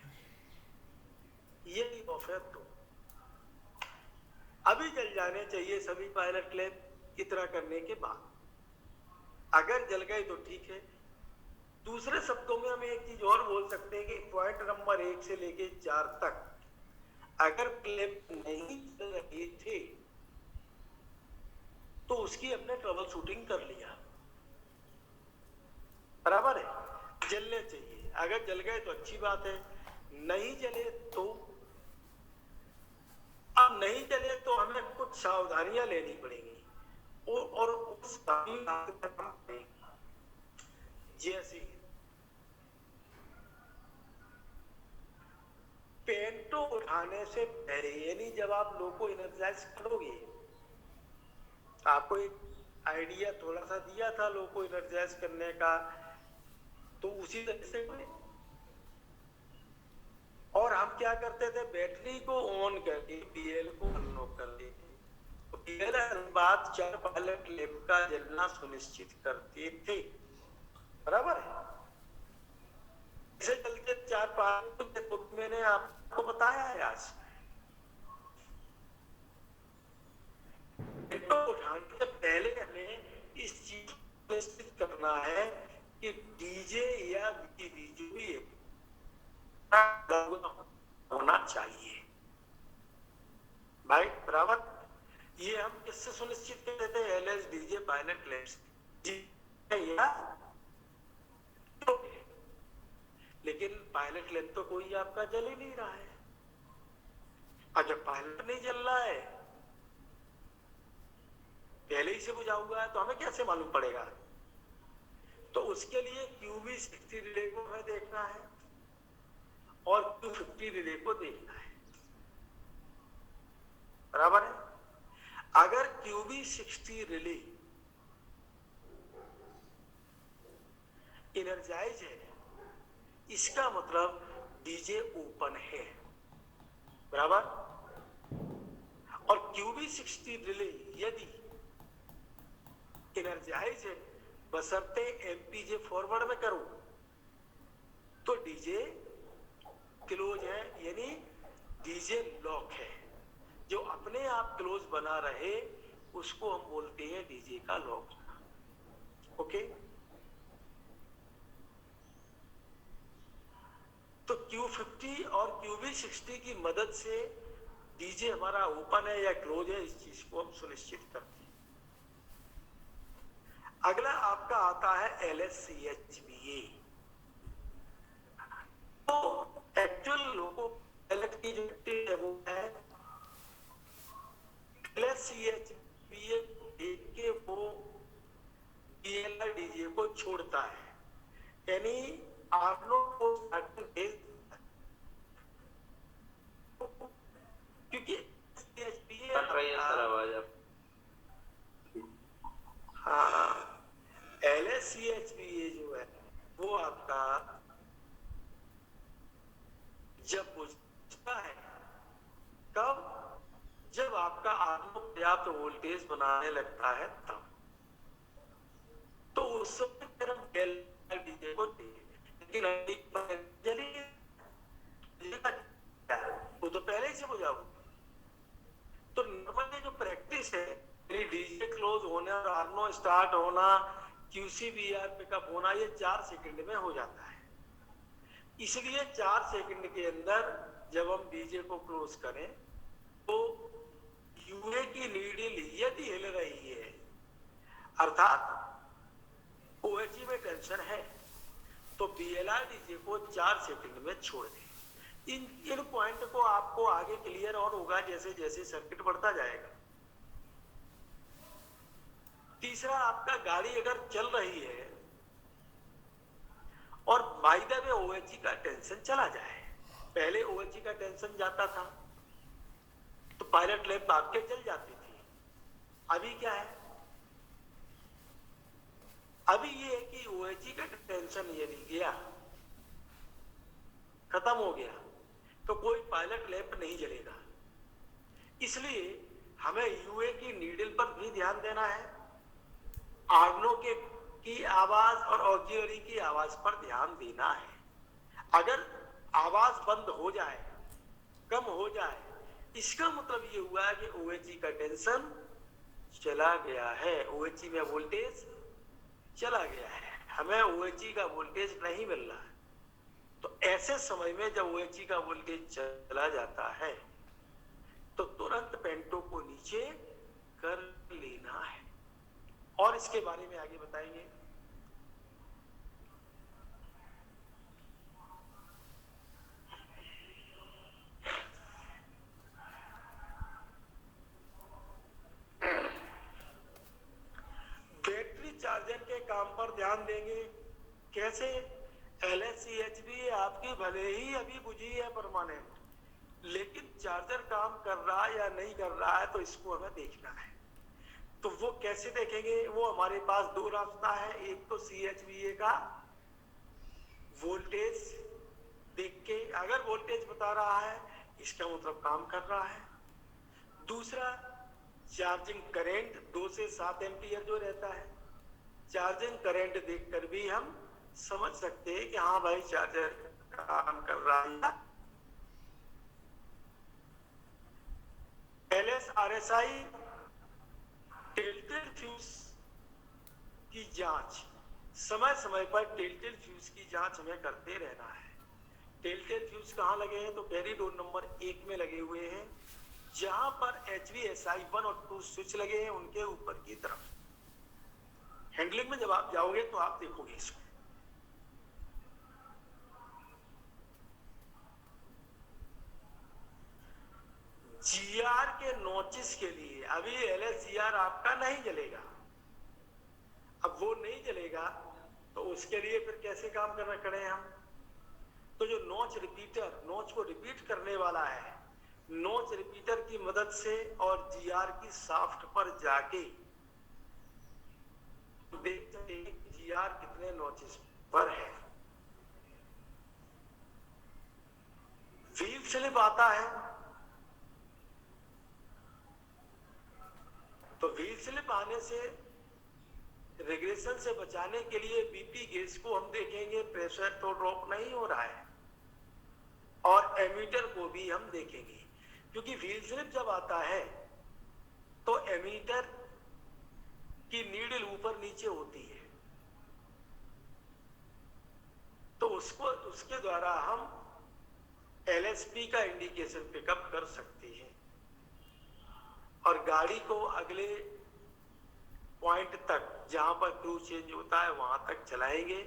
ये ऑफ है तो अभी जल जाने चाहिए सभी पायलट लैंप इतना करने के बाद। अगर जल गए तो ठीक है। दूसरे शब्दों में हम एक चीज और बोल सकते हैं कि पॉइंट नंबर 1 से लेके 4 तक अगर लैंप नहीं जल रहे थे तो उसकी हमने ट्रबल शूटिंग कर लिया, बराबर है। जलने चाहिए, अगर जल गए तो अच्छी बात है, नहीं जले तो अब नहीं जले तो हमें कुछ सावधानियां लेनी पड़ेंगी और उस जैसे पेंटो उठाने से पहले, यानी जब आप लोगों को एनर्जाइज करोगे, आपको एक आइडिया थोड़ा सा दिया था लोगों को एनर्जाइज करने का, तो उसी तरह से और हम क्या करते थे, बैटरी को ऑन करके BL को अनलॉक कर देते, BL बाद 4 पायलट लैंप का जलना सुनिश्चित करते थे, बराबर है। इसे चलते 4-5 तो मैंने आपको बताया है आज। तो उठाने से पहले हमें इस चीज को निश्चित करना है कि डीजे या BD जो भी है होना चाहिए भाई, बराबर। ये हम किससे सुनिश्चित करते थे, LS DJ पायलट लैंप या तो, लेकिन पायलट लैंप तो कोई आपका जल ही नहीं रहा है। और जब पायलट नहीं जल रहा है, पहले ही से बुझा हुआ है, तो हमें कैसे मालूम पड़ेगा? तो उसके लिए QB60 रिले को हमें देखना है और Q50 रिले को देखना है, बराबर है। अगर QB60 रिले एनर्जाइज है, इसका मतलब डीजे ओपन है, बराबर। और QB60 रिले यदि एनर्जाइज है, बशर्ते MPJ फॉरवर्ड में करो, तो डीजे क्लोज है, यानी डीजे लॉक है। जो अपने आप क्लोज बना रहे उसको हम बोलते हैं डीजे का लॉक। ओके, तो Q50 और QB60 की मदद से डीजे हमारा ओपन है या क्लोज है, इस चीज को हम सुनिश्चित करते हैं। अगला आपका आता है LSCHBA। तो एक्चुअल लोगों की जो है वो है LSCHBA देख के वो DLR-DJ को छोड़ता है, यानी आप लोग को क्योंकि कट रही है सर आवाज आप। हाँ, LSCHBA जो है वो आपका जब बुझता है, कब? जब आपका आत्म पर्याप्त वोल्टेज बनाने लगता है तब। तो उस समय फिर हम LSCHBA को लेकिन वो तो पहले ही से बुझा हुआ। तो नॉर्मली जो प्रैक्टिस है, डीजे क्लोज होना और आर्नो स्टार्ट होना, QCBR पिकअप होना, ये 4 सेकंड में हो जाता है। इसलिए 4 सेकंड के अंदर जब हम डीजे को क्लोज करें तो यूए की नीडल यदि हिल रही है, अर्थात OHE में टेंशन है, तो BLR-DJ को 4 सेकंड में छोड़ दें। इन पॉइंट को आपको आगे क्लियर और होगा जैसे जैसे सर्किट बढ़ता जाएगा। तीसरा, आपका गाड़ी अगर चल रही है और बाय द वे OHE का टेंशन चला जाए, पहले OHE का टेंशन जाता था तो पायलट लैंप आपके जल जाते थे। अभी क्या है, अभी ये है कि OHE का टेंशन यदि गया, खत्म हो गया, तो कोई पायलट लैंप नहीं जलेगा। इसलिए हमें UA की नीडल पर भी ध्यान देना है, आर्गनो की आवाज और ऑक्सिलरी की आवाज पर ध्यान देना है। अगर आवाज बंद हो जाए, कम हो जाए, इसका मतलब ये हुआ कि OHE का टेंशन चला गया है, OHE में वोल्टेज चला गया है, हमें OHE का वोल्टेज नहीं मिल रहा है। तो ऐसे समय में जब OHE का वोल्टेज चला जाता है तो तुरंत पेंटो को नीचे कर लेना है, और इसके बारे में आगे बताएंगे। बैटरी चार्जर के काम पर ध्यान देंगे। कैसे? LSCHB आपकी भले ही अभी बुझी है परमानेंट, लेकिन चार्जर काम कर रहा है या नहीं कर रहा है, तो इसको हमें देखना है। तो वो कैसे देखेंगे? वो हमारे पास दो रास्ता है, एक तो CHVA का वोल्टेज देख के, अगर वोल्टेज बता रहा है इसका मतलब काम कर रहा है। दूसरा चार्जिंग करंट 2 से 7 एम्पियर जो रहता है, चार्जिंग करंट देखकर भी हम समझ सकते हैं कि हाँ भाई चार्जर काम कर रहा है। LS-RSI टिल्टेड फ्यूज की जांच, समय समय पर टिल्टेड फ्यूज की जांच हमें करते रहना है। टिल्टेड फ्यूज कहाँ लगे हैं? तो कैरी डोर नंबर 1 में लगे हुए हैं, जहां पर HVSI 1 और 2 स्विच लगे हैं, उनके ऊपर की तरफ। हैंडलिंग में जब आप जाओगे तो आप देखोगे इसको। GR के नोचिस के लिए अभी LSGR आपका नहीं जलेगा। अब वो नहीं जलेगा तो उसके लिए फिर कैसे काम करना करें हम? तो जो नोच रिपीटर, नोच को रिपीट करने वाला है, नोच रिपीटर की मदद से और GR की शाफ्ट पर जाके देखते हैं GR कितने नोचिस पर है। व्हील स्लिप आता है, तो व्हील स्लिप आने से रिग्रेशन से बचाने के लिए BP गेज को हम देखेंगे, प्रेशर तो ड्रॉप नहीं हो रहा है, और एमीटर को भी हम देखेंगे, क्योंकि व्हील स्लिप जब आता है तो एमीटर की नीडल ऊपर नीचे होती है, तो उसके द्वारा हम LSP का इंडिकेशन पिकअप कर सकते हैं और गाड़ी को अगले पॉइंट तक, जहां पर क्रू चेंज होता है वहां तक चलाएंगे।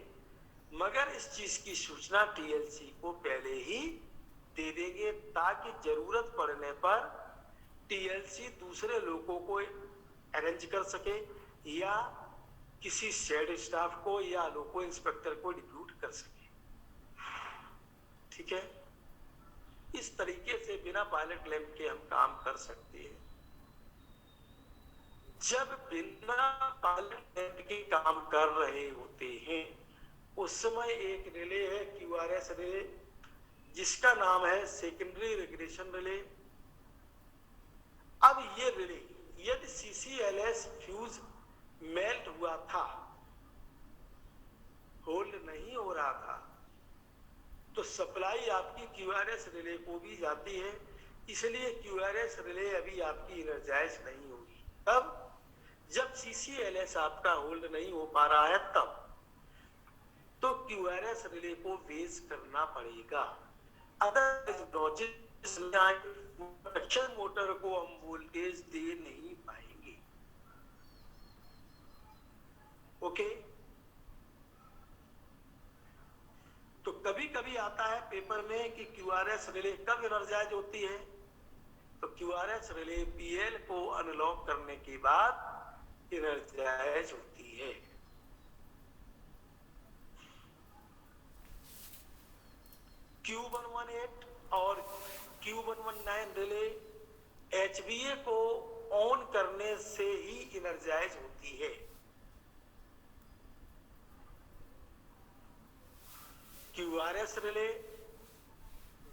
मगर इस चीज की सूचना TLC को पहले ही दे देंगे, ताकि जरूरत पड़ने पर TLC दूसरे लोगों को अरेंज कर सके या किसी शेड स्टाफ को या लोको इंस्पेक्टर को डिप्यूट कर सके। ठीक है, इस तरीके से बिना पायलट लैंप के हम काम कर सकते हैं। जब बिना पायलट लैंप के काम कर रहे होते हैं उस समय एक रिले है, QRS रिले, जिसका नाम है सेकेंडरी रिग्रेशन रिले। अब ये रिले यदि CCLS फ्यूज मेल्ट हुआ था, होल्ड नहीं हो रहा था, तो सप्लाई आपकी QRS रिले को भी जाती है, इसलिए QRS रिले अभी आपकी एनर्जाइज नहीं होगी। तब जब CCLS आपका होल्ड नहीं हो पा रहा है तब तो QRS रिले को वेज करना पड़ेगा। अदरवाइज इंडक्शन मोटर को हम वोल्टेज दे नहीं पाएंगे। ओके, तो कभी कभी आता है पेपर में कि QRS रिले कब एनर्जाइज होती है, तो QRS रिले PL को अनलॉक करने के बाद एनर्जाइज होती है। Q118 और Q119 रिले HBA को ऑन करने से ही इनर्जाइज होती है। QRS रिले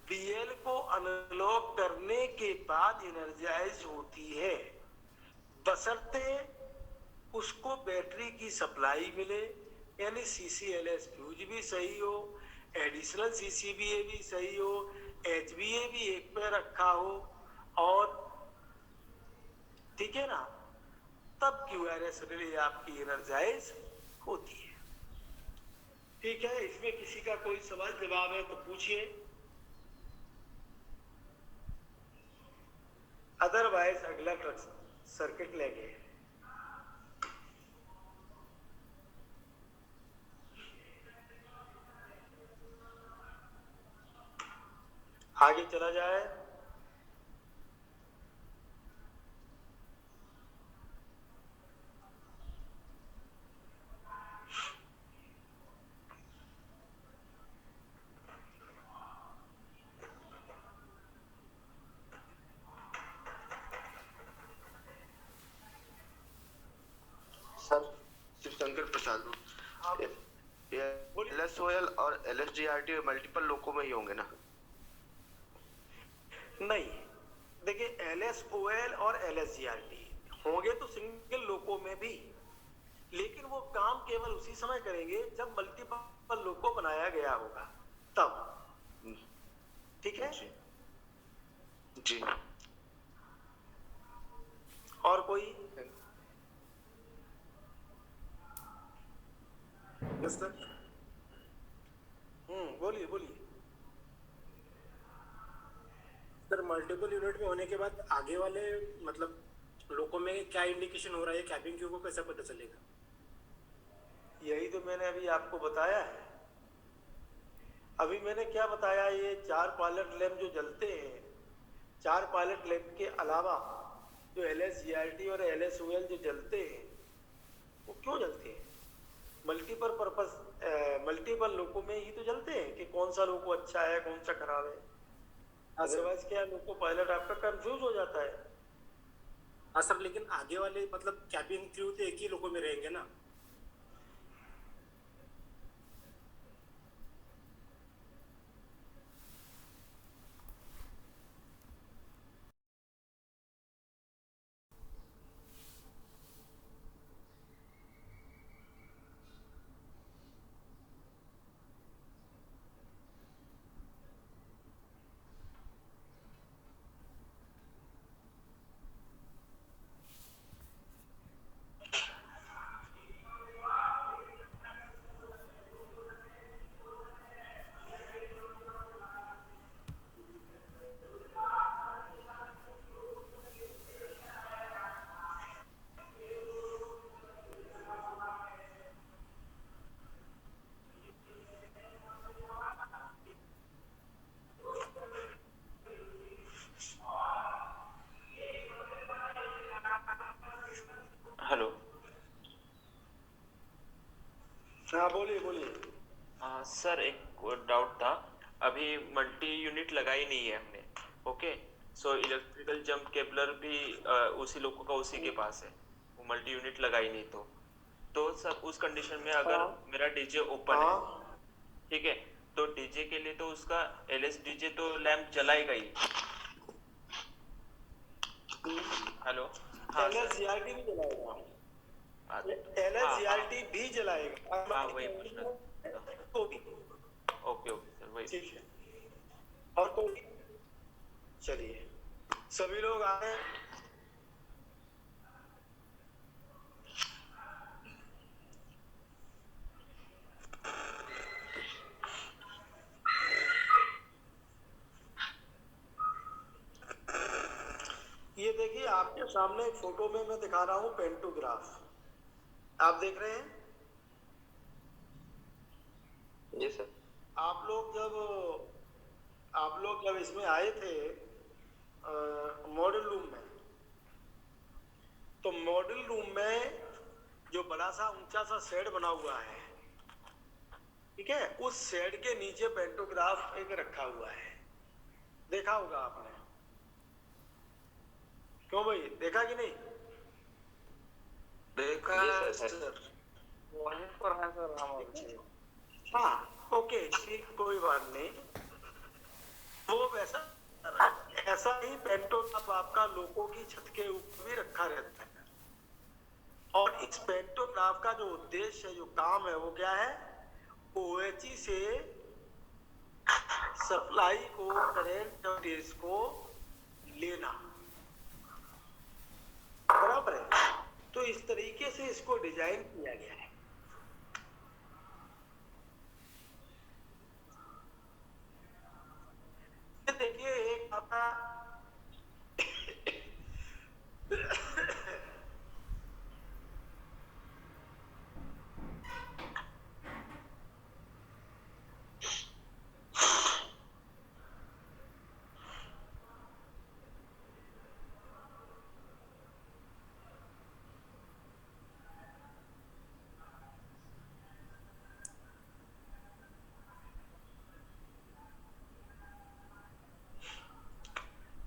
BL को अनलॉक करने के बाद इनर्जाइज होती है, बशर्ते उसको बैटरी की सप्लाई मिले, यानी CCLS फ्यूज भी सही हो, एडिशनल CCBA भी सही हो, HBA भी एक पे रखा हो, और ठीक है ना, तब QRS रिले आपकी एनर्जाइज होती है। ठीक है, इसमें किसी का कोई सवाल जवाब है तो पूछिए, अदरवाइज अगला सर्किट लेंगे। आगे चला जाए। सर शिवशंकर प्रसाद ये LSOL और LSGRT मल्टीपल लोको में ही होंगे ना? नहीं, देखिए LSOL और LSGRT होंगे तो सिंगल लोको में भी, लेकिन वो काम केवल उसी समय करेंगे जब मल्टीपल लोको बनाया गया होगा, तब। ठीक है जी। और कोई? Yes sir. बोलिए बोलिए। सर मल्टीपल यूनिट में होने के बाद आगे वाले मतलब लोगों में क्या इंडिकेशन हो रहा है, कैबिन क्यू को कैसे पता चलेगा? यही तो मैंने अभी आपको बताया है। अभी मैंने क्या बताया, ये 4 पायलट लैंप जो जलते हैं, 4 पायलट लैंप के अलावा जो LSGRT और LSOL जो जलते हैं, वो क्यों जलते हैं? मल्टीपल पर्पस, मल्टीपल लोको में ही तो जलते हैं कि कौन सा लोको अच्छा है, कौन सा खराब है। अदरवाइज क्या लोको पायलट आपका कंफ्यूज हो जाता है। हाँ सर, लेकिन आगे वाले मतलब कैबिन क्रू तो एक ही लोगों में रहेंगे ना? हेलो। हाँ बोलिए बोलिए। सर एक डाउट था, अभी मल्टी यूनिट लगाई नहीं है हमने, ओके? सो इलेक्ट्रिकल जंप केबलर भी उसी लोगों का उसी के पास है, वो मल्टी यूनिट लगाई नहीं, तो सर उस कंडीशन में अगर मेरा डीजे ओपन है, ठीक है, तो डीजे के लिए तो उसका LSDJ तो लैंप जलाएगा ही। हेलो। हाँ LSGRT भी जलाएगा, LSGRT भी जलाएगा। हाँ वही पूछना। ओके ओके सर, वही। ठीक है। और कोई? चलिए सभी लोग आए। ये देखिए आपके सामने एक फोटो में मैं दिखा रहा हूं पेंटोग्राफ, आप देख रहे हैं? जी सर। आप लोग जब इसमें आए थे मॉडल रूम में, तो मॉडल रूम में जो बड़ा सा ऊंचा सा शेड बना हुआ है, ठीक है, उस शेड के नीचे पेंटोग्राफ एक रखा हुआ है, देखा होगा आपने। क्यों भाई, देखा कि नहीं? देखा है सर। वहीं पर है सर हम अभी। हाँ ओके ठीक, कोई बात नहीं। वो वैसा ऐसा ही पेंटोग्राफ आपका लोगों की छत के ऊपर भी रखा रहता है। और इस पेंटोग्राफ का जो उद्देश्य है, जो काम है, वो क्या है? OHE से सप्लाई को, करंट वोल्टेज को लेना, बराबर है। तो इस तरीके से इसको डिजाइन किया गया है। ये देखिए एक आपका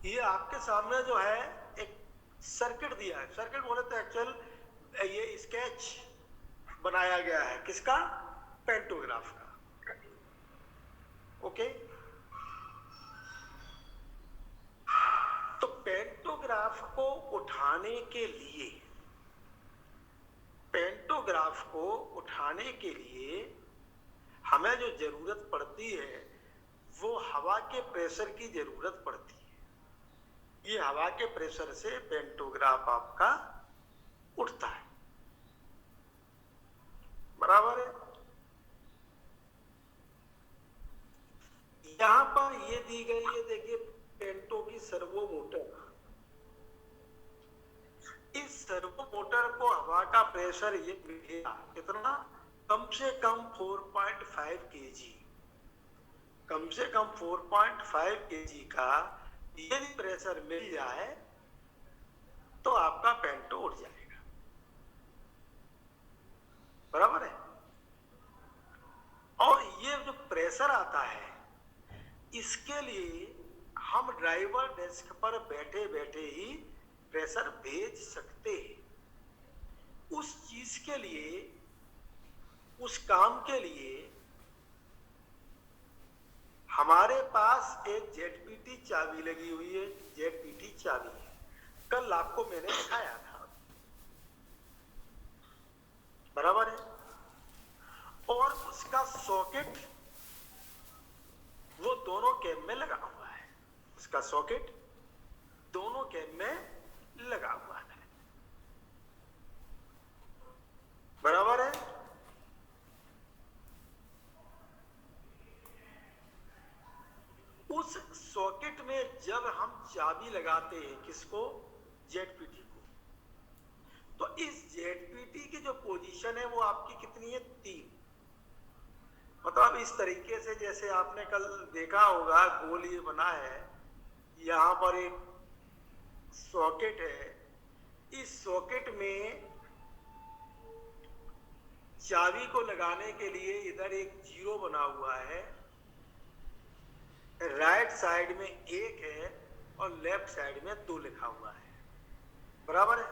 ये आपके सामने जो है एक सर्किट दिया है। सर्किट बोले तो एक्चुअल ये स्केच बनाया गया है किसका? पेंटोग्राफ का। ओके, तो पेंटोग्राफ को उठाने के लिए, पेंटोग्राफ को उठाने के लिए हमें जो जरूरत पड़ती है वो हवा के प्रेशर की जरूरत पड़ती है। ये हवा के प्रेशर से पेंटोग्राफ आपका उठता है, बराबर है। यहां पर ये दी गई है, देखिए पेंटो की सर्वो मोटर। इस सर्वो मोटर को हवा का प्रेशर ये मिलेगा कितना? कम से कम 4.5 kg, कम से कम 4.5 kg का यदि प्रेशर मिल जाए तो आपका पेंटो उठ जाएगा, बराबर है। और ये जो प्रेशर आता है, इसके लिए हम ड्राइवर डेस्क पर बैठे बैठे ही प्रेशर भेज सकते हैं। उस चीज के लिए, उस काम के लिए हमारे पास एक जेडपीटी चाबी लगी हुई है। जेडपीटी चाबी है, कल आपको मैंने दिखाया था, बराबर है। और उसका सॉकेट वो दोनों कैम में लगा हुआ है। उसका सॉकेट दोनों कैम में लगा हुआ है, बराबर है। उस सॉकेट में जब हम चाबी लगाते हैं, किसको? जेडपीटी को, तो इस जेडपीटी की जो पोजीशन है वो आपकी कितनी है? 3। मतलब इस तरीके से, जैसे आपने कल देखा होगा, गोल ये बना है, यहां पर एक सॉकेट है। इस सॉकेट में चाबी को लगाने के लिए इधर एक 0 बना हुआ है, राइट साइड में 1 है और लेफ्ट साइड में 2 लिखा हुआ है, बराबर है।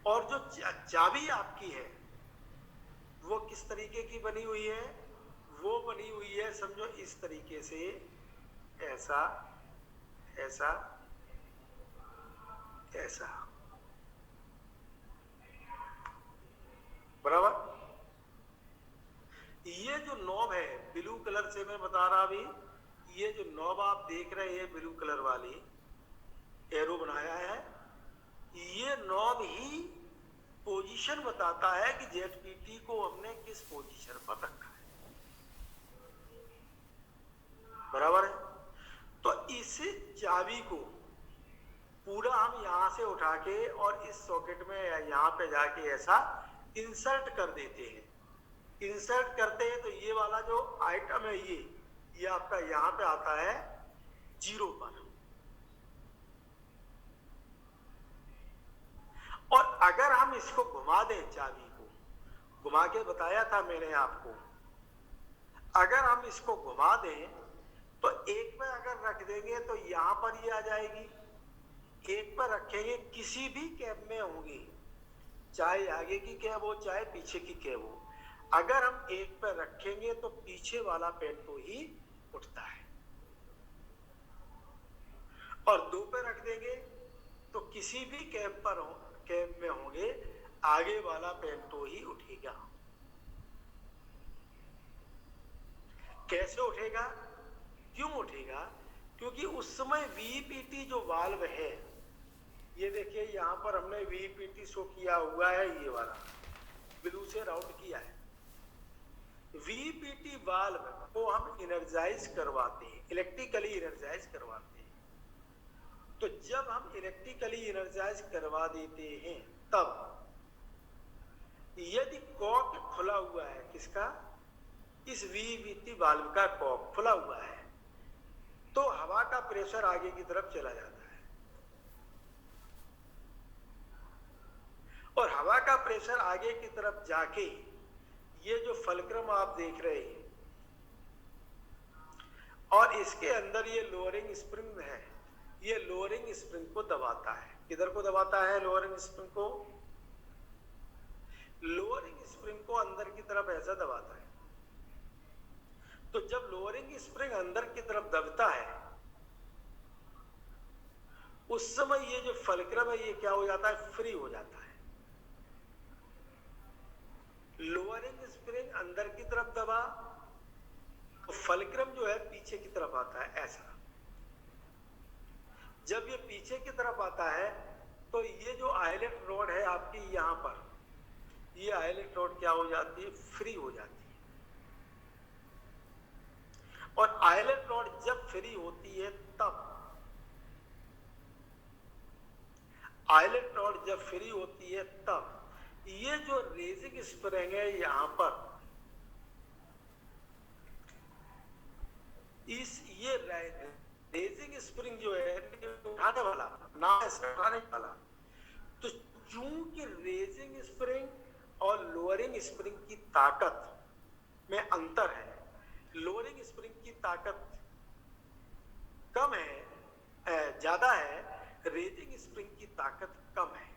और जो चाबी आपकी है वो किस तरीके की बनी हुई है? वो बनी हुई है, समझो इस तरीके से, ऐसा ऐसा ऐसा, बराबर। ये जो नॉब है, ब्लू कलर से मैं बता रहा अभी, ये जो नॉब आप देख रहे हैं ब्लू कलर वाली, एरो बनाया है, ये नॉब ही पोजीशन बताता है कि जेडपीटी को हमने किस पोजीशन पर रखा है, बराबर है। तो इस चाबी को पूरा हम यहां से उठा के और इस सॉकेट में यहां पे जाके ऐसा इंसर्ट कर देते हैं। इंसर्ट करते हैं तो ये वाला जो आइटम है, ये आपका यहां पे आता है 0 पर। और अगर हम इसको घुमा दें, चाबी को घुमा के बताया था मैंने आपको, अगर हम इसको घुमा दें तो एक में अगर रख देंगे तो यहां पर ये आ जाएगी, एक पर रखेंगे, किसी भी कैब में होंगे, चाहे आगे की कैब हो चाहे पीछे की कैब हो, अगर हम एक पर रखेंगे तो पीछे वाला पेंटो ही उठता है, और दो पे रख देंगे तो किसी भी कैब में होंगे, आगे वाला पेंटो ही उठेगा। कैसे उठेगा, क्यों उठेगा? क्योंकि उस समय वीपीटी जो वाल्व है, ये देखिए यहां पर हमने वीपीटी शो किया हुआ है, ये वाला ब्लू से राउंड किया है। वीपीटी वाल्व को हम इनर्जाइज करवाते हैं, इलेक्ट्रिकली इनर्जाइज करवाते हैं। तो जब हम इलेक्ट्रिकली इनर्जाइज करवा देते हैं, तब यदि कॉक खुला हुआ है, किसका? इस वीपीटी वाल्व का कॉक खुला हुआ है, तो हवा का प्रेशर आगे की तरफ चला जाता है, और हवा का प्रेशर आगे की तरफ जाके ये जो फलक्रम आप देख रहे हैं, और इसके अंदर ये लोअरिंग स्प्रिंग है, ये लोअरिंग स्प्रिंग को दबाता है। किधर को दबाता है लोअरिंग स्प्रिंग को? लोअरिंग स्प्रिंग को अंदर की तरफ ऐसा दबाता है। तो जब लोअरिंग स्प्रिंग अंदर की तरफ दबता है, उस समय ये जो फलक्रम है ये क्या हो जाता है? फ्री हो जाता है। लोअरिंग स्प्रिंग अंदर की तरफ दबा तो फलक्रम जो है पीछे की तरफ आता है, ऐसा। जब ये पीछे की तरफ आता है तो ये जो आइलेट रॉड है आपकी यहां पर, ये आइलेट रॉड क्या हो जाती है? फ्री हो जाती है। और आइलेट रॉड जब फ्री होती है तब, आइलेट रॉड जब फ्री होती है तब ये जो रेजिंग स्प्रिंग है यहां पर, ये रेजिंग स्प्रिंग जो है उठाने वाला ना, उठाने वाला, तो चूंकि रेजिंग स्प्रिंग और लोअरिंग स्प्रिंग की ताकत में अंतर है, लोअरिंग स्प्रिंग की ताकत कम है, ज्यादा है, रेजिंग स्प्रिंग की ताकत कम है।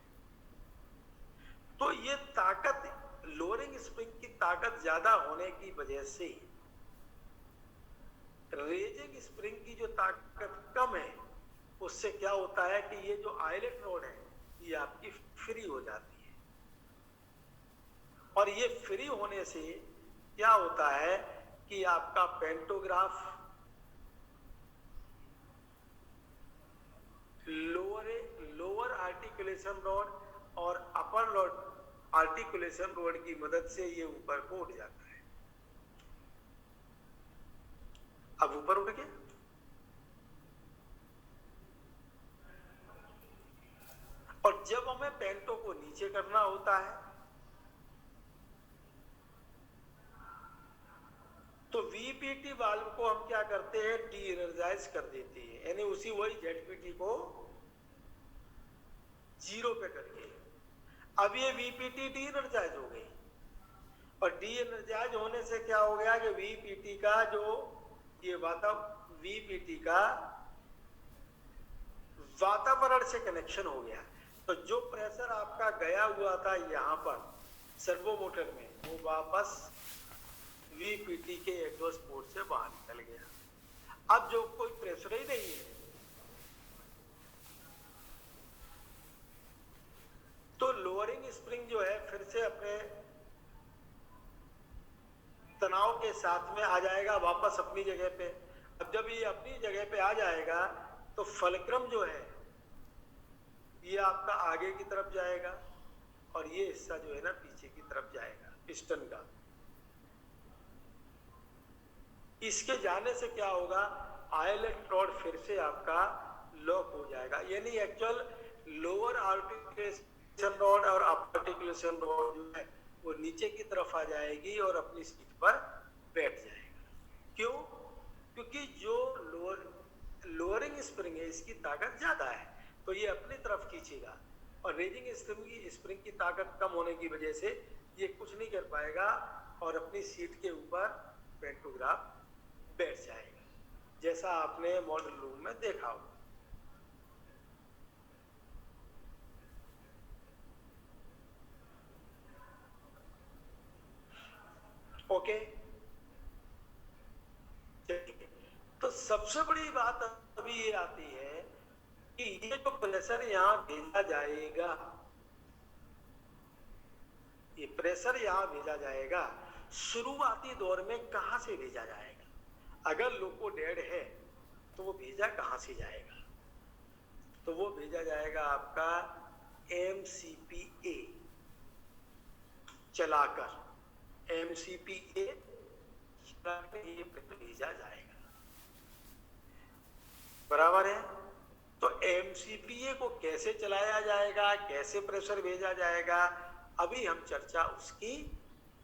तो ये ताकत, लोअरिंग स्प्रिंग की ताकत ज्यादा होने की वजह से रेजिंग स्प्रिंग की जो ताकत कम है, उससे क्या होता है कि ये जो आइलेट रॉड है ये आपकी फ्री हो जाती है। और ये फ्री होने से क्या होता है कि आपका पेंटोग्राफ लोअर आर्टिकुलेशन रॉड और अपर रॉड आर्टिकुलेशन रॉड की मदद से ये ऊपर को उठ जाता है। अब ऊपर उठ गया, और जब हमें पेंटो को नीचे करना होता है तो वीपीटी वाल्व को हम क्या करते हैं? डी एनर्जाइज कर देते हैं, यानी उसी वही जेडपीटी को 0 पे करके। अब ये वीपीटी डी एनर्जाइज हो गई, और डी एनर्जाइज होने से क्या हो गया कि वीपीटी का जो ये वीपीटी का वातावरण से कनेक्शन हो गया। तो जो प्रेशर आपका गया हुआ था यहां पर सर्वो मोटर में, वो वापस वीपीटी के एग्जॉस्ट पोर्ट से बाहर निकल गया। अब जो कोई प्रेशर ही नहीं है, तो लोअरिंग स्प्रिंग जो है फिर से अपने तनाव के साथ में आ जाएगा वापस अपनी जगह पे। अब जब ये अपनी जगह पे आ जाएगा तो फलक्रम जो है ये आपका आगे की तरफ जाएगा, और ये हिस्सा जो है ना पीछे की तरफ जाएगा पिस्टन का। इसके जाने से क्या होगा? आइलेट रॉड फिर से आपका लॉक हो जाएगा, यानी एक्चुअल लोअर आर्टिकुलेशन रॉड और अपर आर्टिकुलेशन रॉड जो है वो नीचे की तरफ आ जाएगी और अपनी सीट पर बैठ जाएगा। क्यों? क्योंकि जो लोअरिंग स्प्रिंग है इसकी ताकत ज्यादा है, तो ये अपनी तरफ खींचेगा, और रेजिंग स्प्रिंग की ताकत कम होने की वजह से ये कुछ नहीं कर पाएगा और अपनी सीट के ऊपर पेंटोग्राफ बैठ जाएगा, जैसा आपने मॉडल रूम में देखा हो। ओके, चलिए। तो सबसे बड़ी बात अभी ये आती है कि ये जो प्रेशर यहाँ भेजा जाएगा, ये प्रेशर यहाँ भेजा जाएगा, शुरुआती दौर में कहां से भेजा जाएगा? अगर लोको डेड है तो वो भेजा कहां से जाएगा? तो वो भेजा जाएगा आपका MCPA चलाकर, MCPA चलाकर ये भेजा जाएगा, बराबर है। तो MCPA को कैसे चलाया जाएगा, कैसे प्रेशर भेजा जाएगा, अभी हम चर्चा उसकी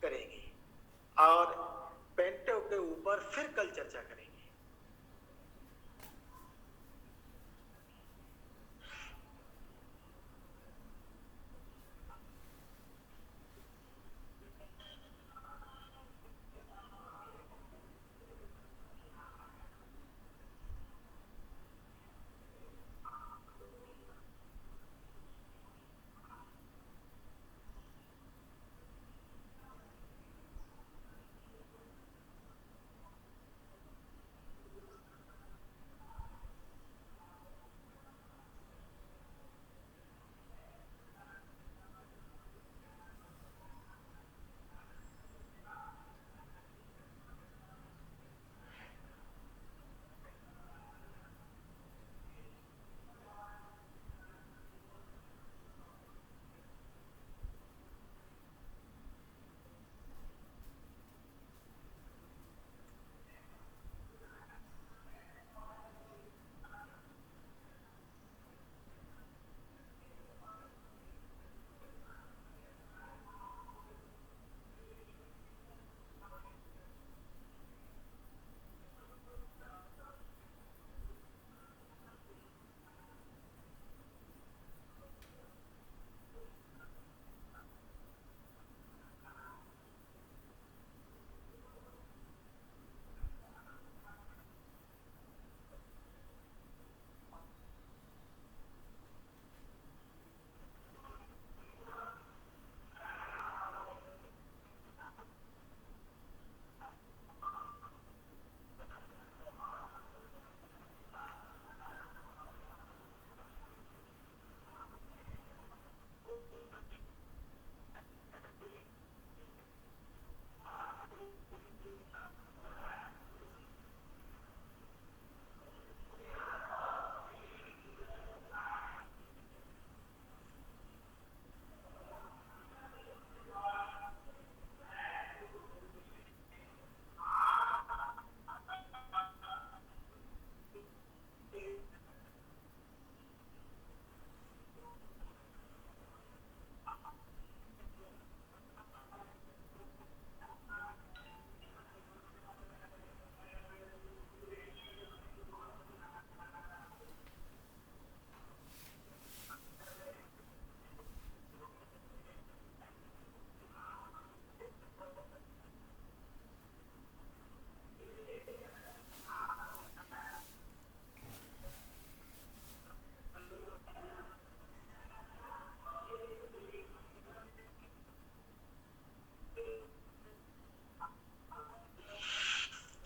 करेंगे और पेंटो के ऊपर फिर कल चर्चा करेंगे।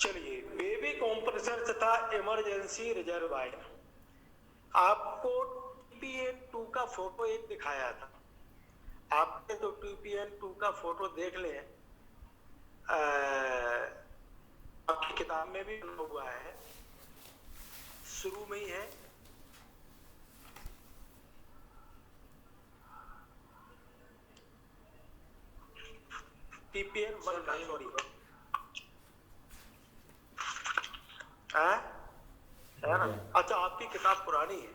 चलिए, बेबी कंप्रेसर तथा इमरजेंसी रिजर्वायर, आपको TPN2 का फोटो एक दिखाया था, आपने तो TPN2 का फोटो देख लें, आपकी किताब में भी बना हुआ है, शुरू में ही है। TPN1 का, सॉरी, है ना? अच्छा, आपकी किताब पुरानी है,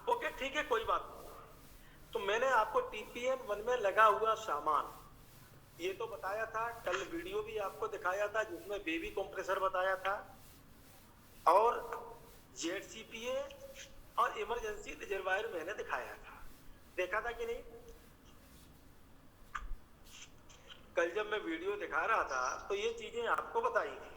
ओके ठीक है, कोई बात नहीं। तो मैंने आपको TPN1 में लगा हुआ सामान ये तो बताया था, कल वीडियो भी आपको दिखाया था जिसमें बेबी कंप्रेसर बताया था और ZCPA और इमरजेंसी रिजर्वायर मैंने दिखाया था, देखा था कि नहीं? कल जब मैं वीडियो दिखा रहा था तो ये चीजें आपको बताई थी।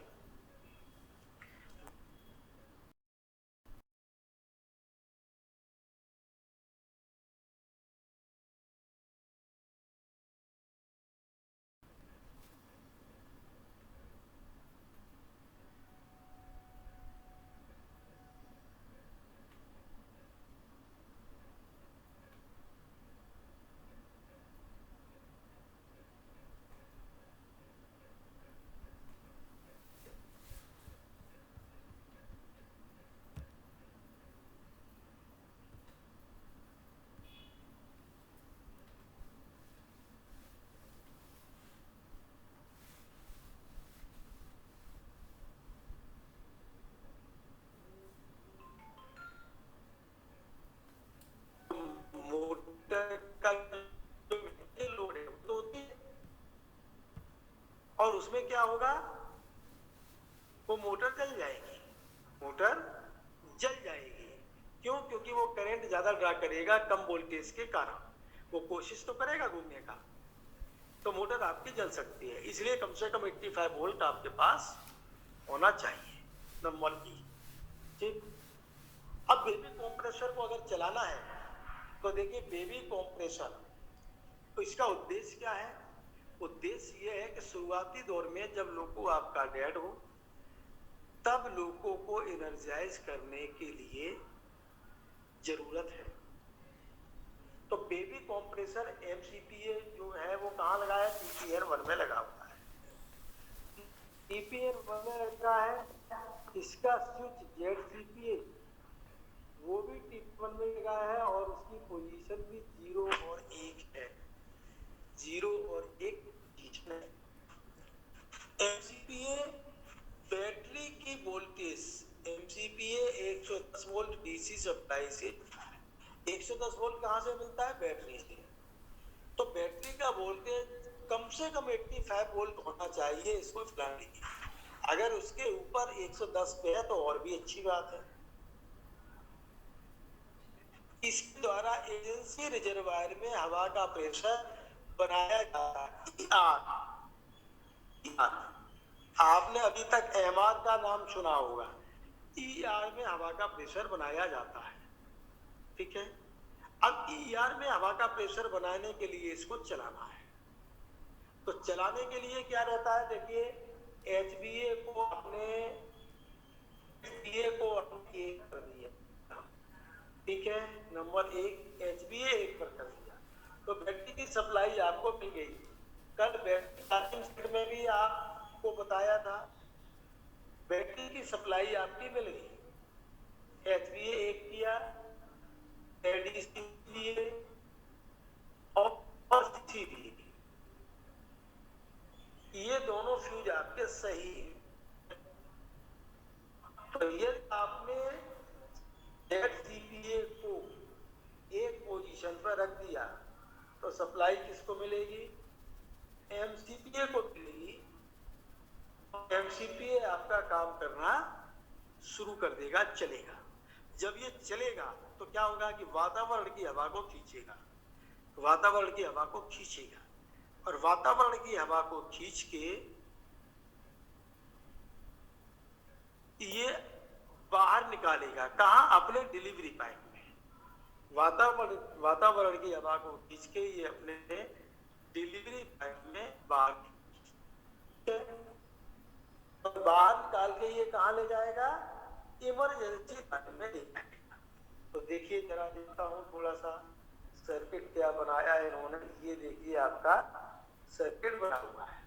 और उसमें क्या होगा, वो मोटर जल जाएगी, मोटर जल जाएगी। क्यों? क्योंकि वो करंट ज्यादा ड्रा करेगा कम वोल्टेज के कारण, वो कोशिश तो करेगा घूमने का, तो मोटर आपकी जल सकती है। इसलिए कम से कम 85 वोल्ट आपके पास होना चाहिए, नंबर बी। ठीक। अब बेबी कंप्रेसर को अगर चलाना है तो देखिए, बेबी कंप्रेसर तो इसका उद्देश्य क्या है? उद्देश्य ये है कि शुरुआती दौर में जब लोको आपका डेड हो, तब लोको को एनर्जाइज करने के लिए जरूरत है। तो बेबी कंप्रेसर MCPA जो है वो कहाँ लगा है? TPN1 में लगा हुआ है। TPN1 में लगा है। इसका स्विच ZCPA वो भी TPN1 में लगा है और उसकी पोजीशन भी 0 और 1 है, 0 और 1 पोजीशन है। MCPA बैटरी की voltage, MCPA 110 volt DC supply से, 110 वोल्ट कहाँ से मिलता है? बैटरी से। तो बैटरी का वोल्टेज कम से कम 85 वोल्ट होना चाहिए इसको चलाने के लिए। अगर उसके ऊपर 110 पे है तो और भी अच्छी बात है। इसके द्वारा एजेंसी रिजर्वायर में हवा का प्रेशर बनाया जाता है। आपने अभी तक एमआर का नाम सुना होगा। ER में हवा का प्रेशर बनाया जाता है। ठीक है। अब ER में हवा का प्रेशर बनाने के लिए इसको चलाना है, तो चलाने के लिए क्या रहता है? देखिए, HBA को आपने एक कर दिया, ठीक है, नंबर 1 HBA 1 पर कर दिया, तो बैटरी की सप्लाई आपको मिल गई। कल बैटरी चार्जिंग सेट में भी आपको बताया था, बैटरी की सप्लाई आपकी मिल गई। HBA 1 किया, ADC दिए और CC दिए, ये दोनों फ्यूज आपके सही हैं। तो ये आपने ZCPA को एक पोजीशन पर रख दिया तो सप्लाई किसको मिलेगी? MCPA को मिलेगी। MCPA आपका काम करना शुरू कर देगा, चलेगा। जब ये चलेगा तो क्या होगा कि वातावरण की हवा को खींचेगा, वातावरण की हवा को खींचेगा, और वातावरण की हवा को खींच के ये बाहर निकालेगा। कहाँ? अपने डिलीवरी पाइप में। वातावरण की हवा को खींच के ये अपने डिलीवरी पाइप में बाहर निकाल के ये कहाँ ले जाएगा? इमरजेंसी पाइप में ले जाएगा। तो देखिए, जरा देखता हूँ थोड़ा सा सर्किट क्या बनाया है इन्होंने। ये देखिए, आपका सर्किट बना हुआ है।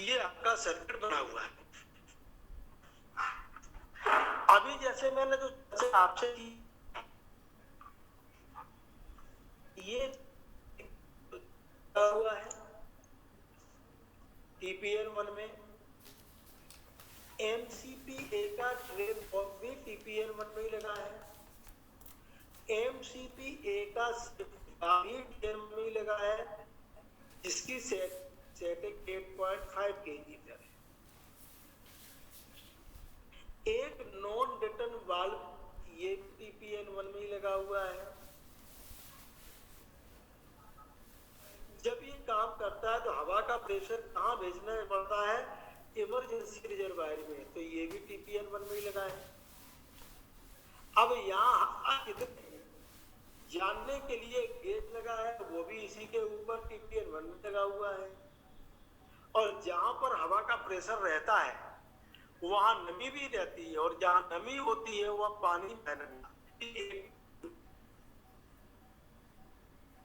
ये आपका सर्किट बना हुआ है। अभी जैसे मैंने जो आपसे ये हुआ है TPN1 में, MCPA का ड्रेन बॉक्स भी TPN1 में ही लगा है, MCPA का भी ड्रेन में ही लगा है, जिसकी सेटिंग 8.5 kg है। एक नॉन डिटन वाल्व ये TPN1 में ही लगा हुआ है। जब ये काम करता है तो हवा का प्रेशर कहाँ भेजना पड़ता है? इमरजेंसी रिजर्वायर में, तो ये भी TPN1 में ही लगा है। अब यहाँ जानने के लिए गेज लगा है, वो भी इसी के ऊपर TPN1 में लगा हुआ है। और जहां पर हवा का प्रेशर रहता है वहां नमी भी रहती है, और जहां नमी होती है वह पानी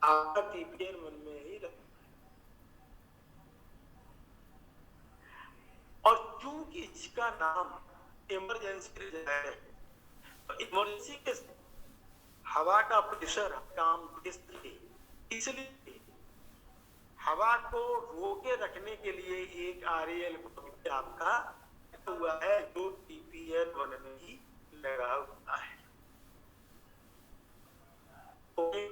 आपका TPN1 में ही रहता है। और चूंकि इसका नाम इमरजेंसी रिजर्वायर है, तो इमरजेंसी के हवा का प्रेशर काम इसलिए हवा को रोके रखने के लिए एक RAL को आपका हुआ है जो TPN1 में ही लगा हुआ है। ओके,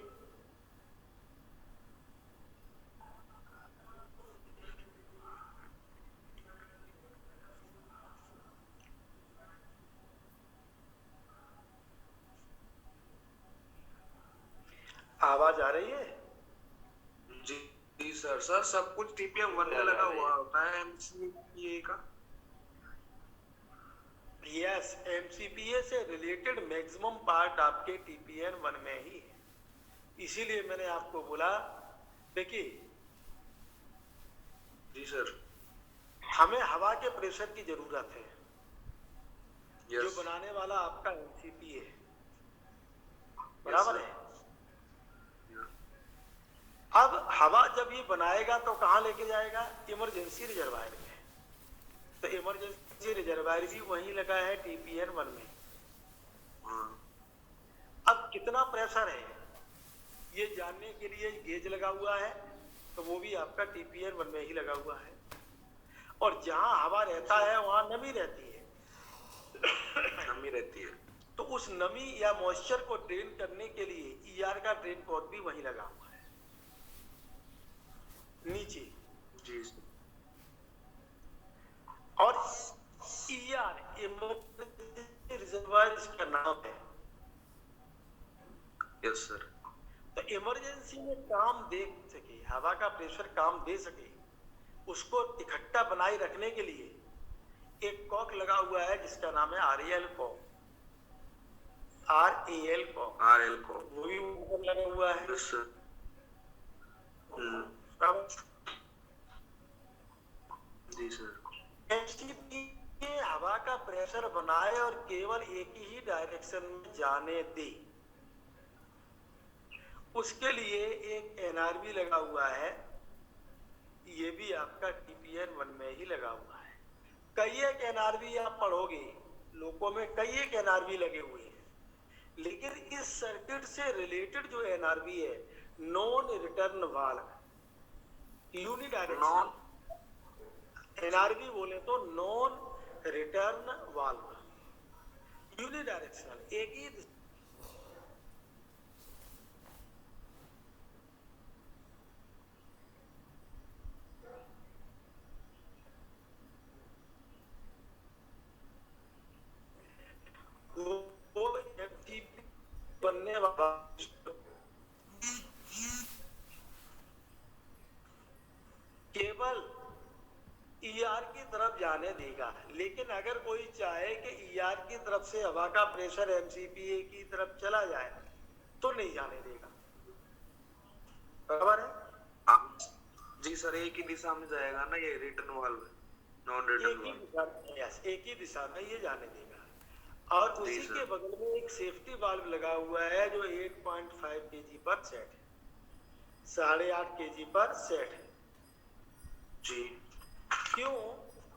आवाज आ रही है? जी जी सर। सर सब कुछ TPM1 में लगा हुआ होता है MCPA का? यस, MCPA से रिलेटेड मैक्सिमम पार्ट आपके TPN1 में ही है। इसीलिए मैंने आपको बोला, देखिए जी सर। हमें हवा के प्रेशर की जरूरत है। जो यस। बनाने वाला आपका MCPA है, बराबर है। अब हवा जब ये बनाएगा तो कहाँ लेके जाएगा? इमरजेंसी रिजर्वायर में। तो इमरजेंसी रिजर्वायर भी वहीं लगा है TPN1 में। अब कितना प्रेशर है ये जानने के लिए गेज लगा हुआ है, तो वो भी आपका TPN1 में ही लगा हुआ है। और जहां हवा रहता है वहां नमी रहती है। नमी रहती है। तो उस नमी या मॉइस्चर को ड्रेन करने के लिए ER का ड्रेन पोर्ट भी वहीं लगा हुआ है नीचे। जी। और ER इमरजेंसी रिजर्वायर इसका नाम है। Yes sir. तो इमरजेंसी में काम दे सके, हवा का प्रेशर काम दे सके, उसको इकट्ठा बनाए रखने के लिए एक कॉक लगा हुआ है जिसका नाम है RAL cock. RAL cock, RL को। वो भी ऊपर लगा हुआ है। Yes sir. जी सर। MCPA हवा का प्रेशर बनाए और केवल एक ही डायरेक्शन में जाने दे, उसके लिए एक NRV लगा हुआ है। ये भी आपका TPN1 में ही लगा हुआ है। कई एक NRV आप पढ़ोगे, लोगों में कई एक NRV लगे हुए हैं, लेकिन इस सर्किट से रिलेटेड जो NRV है, non return valve, unidirectional. NRV बोले तो नॉन रिटर्न वाल्व, यूनिडायरेक्शनल, एक ही वो MCPA बनने वाला केवल ER की तरफ जाने देगा। लेकिन अगर कोई चाहे कि ER की तरफ से हवा का प्रेशर MCPA की तरफ चला जाए तो नहीं जाने देगा, बराबर है? जी सर, एक ही दिशा में जाएगा ना ये return valve, non return valve. Yes, एक ही दिशा में ये जाने देगा। और उसी के बगल में एक सेफ्टी वाल्व लगा हुआ है जो 8.5 kg पर सेट है, 8.5 kg पर सेट है। जी। क्यों?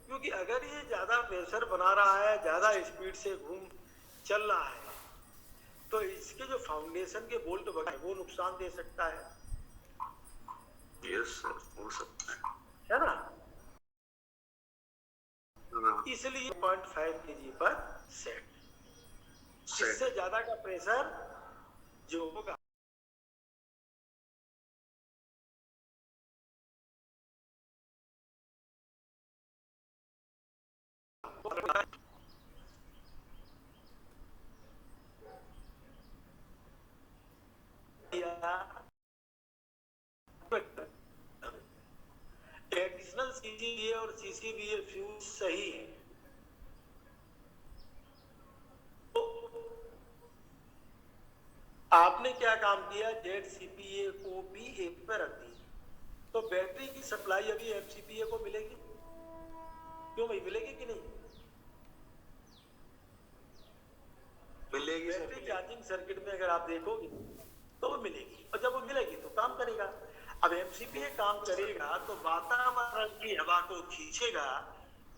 क्योंकि अगर ये ज्यादा प्रेशर बना रहा है, ज्यादा स्पीड से चल रहा है, तो इसके जो फाउंडेशन के बोल्ट वगैरह वो नुकसान दे सकता है। यस सर, हो सकता है ना? हाँ। इसलिए 0.5 kg पर सेट। इससे ज्यादा का प्रेशर जो होगा एडिशनल CCBA और CCBA फ्यूज सही है, तो आपने क्या काम किया, ZCPA को भी एक पे रख दी, तो बैटरी की सप्लाई अभी MCPA को मिलेगी। क्यों भाई, मिलेगी कि नहीं? मिलेगी सर। बैटरी चार्जिंग सर्किट में अगर आप देखोगे तो वो मिलेगी, और जब वो मिलेगी तो काम करेगा। अब MCPA काम करेगा तो वातावरण की हवा को खींचेगा,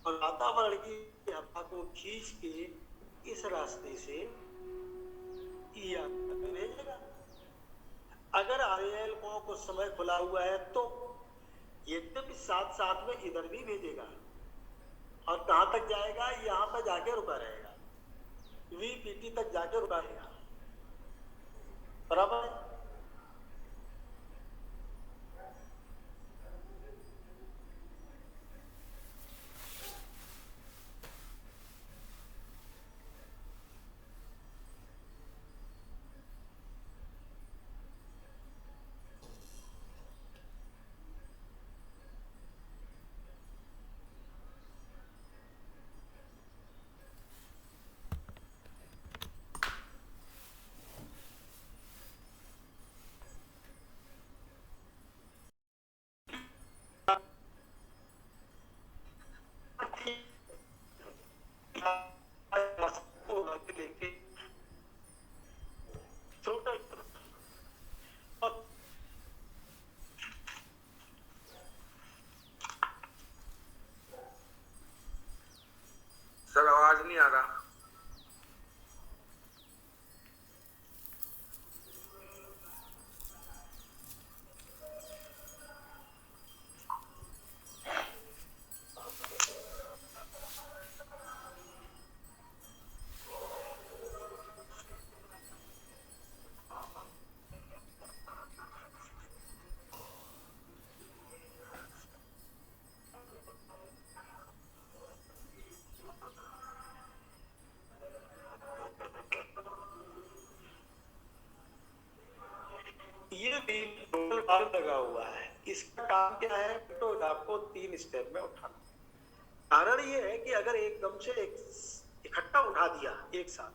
और वातावरण की हवा को खींच के इस रास्ते से ER में भेजेगा। अगर आरएल को कुछ समय खुला हुआ है तो यद्यपि साथ साथ में इधर भी भेजेगा और कहां तक जाएगा, यहां पर जाके रुका रहेगा, वीपीटी तक जाके रुका रहेगा, बराबर है? सर आवाज नहीं आ रहा। ये भी टोटल वाल्व लगा हुआ है, इसका काम क्या है? तो आपको 3 स्टेप में उठाना। कारण ये है कि अगर एकदम से इकट्ठा उठा दिया एक साथ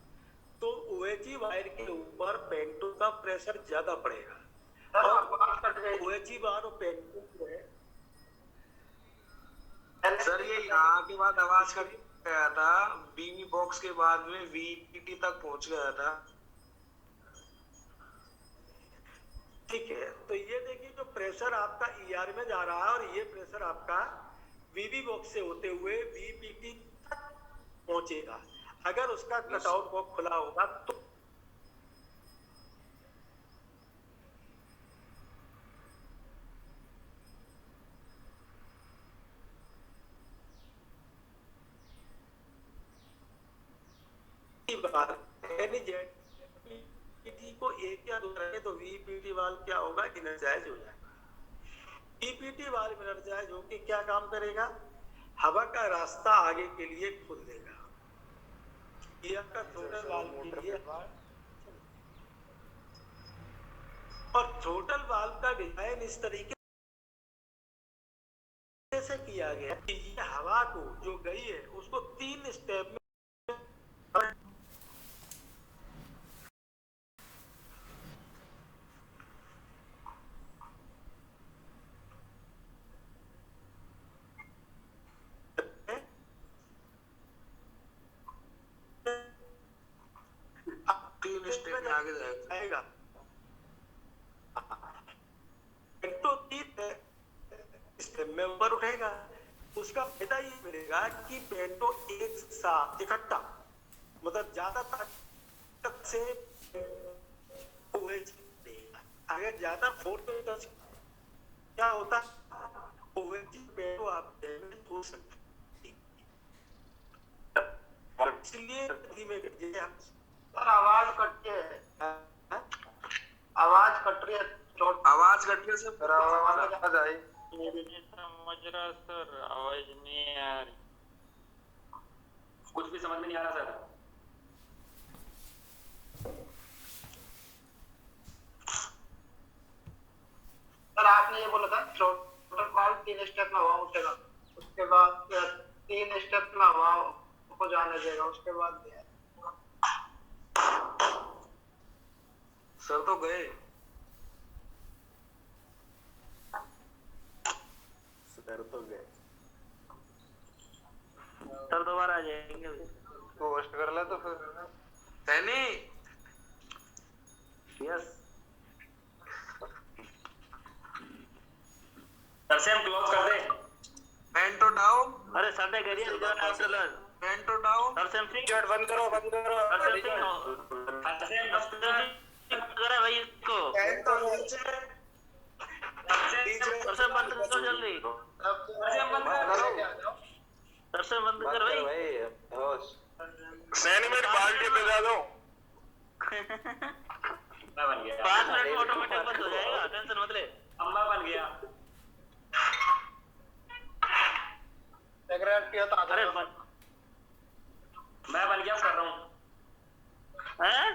तो ओएचई वायर के ऊपर पेंटो का प्रेशर ज्यादा पड़ेगा और ओएचई वायर और पेंटो जो है सर ये यहाँ के बाद आवाज कट गया था, बीमी बॉक्स के बाद में वीपीटी तक पहुंच गया था। ठीक है, तो ये देखिए जो प्रेशर आपका ईआर में जा रहा है और ये प्रेशर आपका वीवी बॉक्स से होते हुए वीपीटी तक पहुंचेगा। अगर उसका कटआउट बॉक्स खुला होगा तो को एक या दो रखे तो वीपीटी वाल्व क्या होगा? इनर्जाइज हो जाएगा। वीपीटी वाल्व इनर्जाइज होकर क्या काम करेगा? हवा का रास्ता आगे के लिए खोल देगा। ये आपका थ्रोटल वाल्व के लिए और थ्रोटल वाल्व का डिजाइन इस तरीके से किया गया कि ये हवा को जो गई है उसको 3 स्टेप में आगे जाएगा। तो 3 स्टेप में ऊपर उठेगा। उसका फायदा ये मिलेगा कि पेंटो एक साथ इकट्ठा मतलब ज्यादा ताकत से अगर ज्यादा फोर्स क्या होता पेंटो आप डैमेज हो सकते, इसलिए आवाज कटती है, आवाज कट रही है, आवाज कट रही है सर, आवाज आई नहीं समझ रहा सर, आवाज नहीं आ रही, कुछ भी समझ में नहीं आ रहा सर। सर आपने ये बोला था थ्रोटल वाल्व 3 स्टेप में हवा उठेगा, उसके बाद 3 स्टेप में हवा को जाने देगा, उसके बाद सर तो गए सर दोबारा आ जाएंगे। पोस्ट कर ले तो फिर सैनी। यस सर से हम क्लोज कर दे। पेंटो डाउन। अरे सर ने करिए रिजर्व काउंसलर पेंटो डाउन। सर से गेट बंद करो, बंद करो। सर से करे भाई इसको टाइम तो नीचे सर से बंद करो जल्दी सर से बंद कर भाई एनिमेट बाल्टी पे जा दो। मैं बन गया 5 मिनट में ऑटोमेटिक बंद हो जाएगा, टेंशन मत ले। अम्मा बन गया। अरे मैं बन गया कर रहा हूँ। हैं